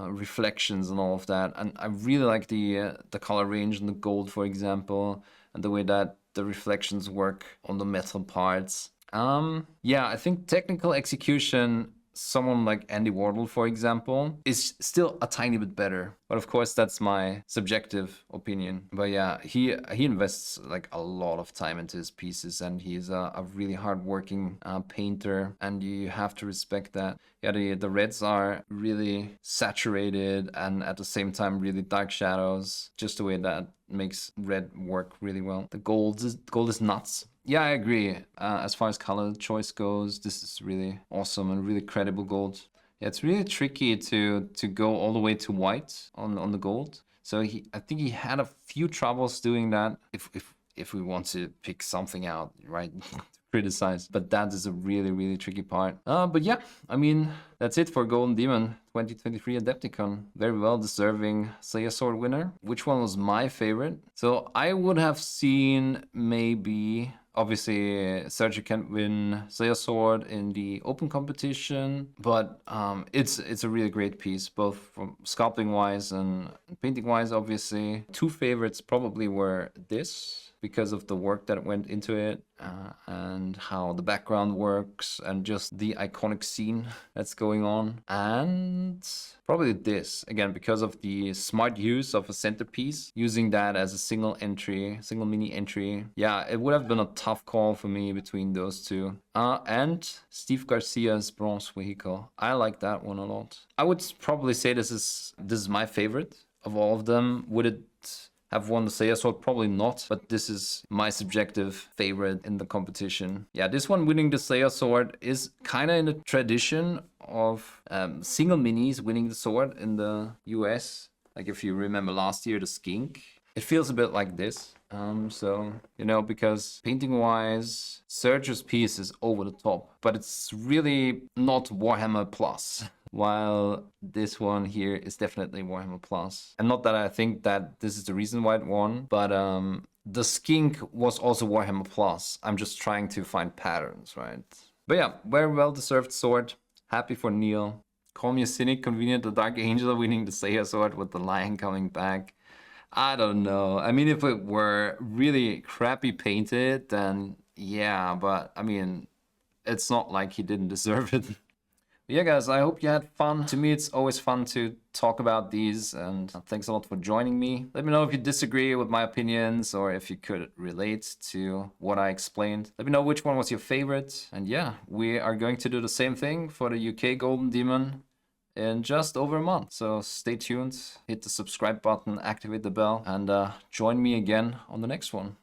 reflections and all of that. And I really like the color range in the gold, for example, and the way that the reflections work on the metal parts. Yeah, I think technical execution, someone like Andy Wardle, for example, is still a tiny bit better. But of course, that's my subjective opinion. But yeah, he invests like a lot of time into his pieces, and he's a really hardworking painter, and you have to respect that. Yeah, the reds are really saturated and at the same time really dark shadows, just the way that makes red work really well. The gold is nuts. Yeah, I agree. As far as color choice goes, this is really awesome and really credible gold. Yeah, it's really tricky to go all the way to white on the gold. So I think he had a few troubles doing that. If we want to pick something out, right? Criticize, but that is a really tricky part. But yeah, I mean, that's it for Golden Demon 2023 Adepticon. Very well deserving Slayer Sword winner. Which one was my favorite? So I would have seen maybe, obviously, Sergio can win Slayer Sword in the open competition, but it's a really great piece, both from sculpting wise and painting wise, obviously. Two favorites probably were this, because of the work that went into it and how the background works and just the iconic scene that's going on. And probably this, again, because of the smart use of a centerpiece, using that as a single mini entry. Yeah, it would have been a tough call for me between those two. And Steve Garcia's bronze vehicle. I like that one a lot. I would probably say this is my favorite of all of them. Would it have won the Slayer Sword? Probably not, but this is my subjective favorite in the competition. Yeah, this one winning the Slayer Sword is kind of in the tradition of single minis winning the sword in the US. Like if you remember last year, the Skink. It feels a bit like this. So, you know, because painting-wise, Sergio's piece is over the top, but it's really not Warhammer Plus. While this one here is definitely Warhammer Plus. And not that I think that this is the reason why it won, but the Skink was also Warhammer Plus. I'm just trying to find patterns, right? But yeah, very well-deserved sword. Happy for Neil. Call me a cynic, convenient, the Dark Angel winning the Slayer Sword with the Lion coming back. I don't know. I mean, if it were really crappy painted, then yeah, but I mean, it's not like he didn't deserve it. Yeah, guys, I hope you had fun. To me, it's always fun to talk about these, and thanks a lot for joining me. Let me know if you disagree with my opinions or if you could relate to what I explained. Let me know which one was your favorite. And yeah, we are going to do the same thing for the UK Golden Demon in just over a month. So stay tuned, hit the subscribe button, activate the bell, and join me again on the next one.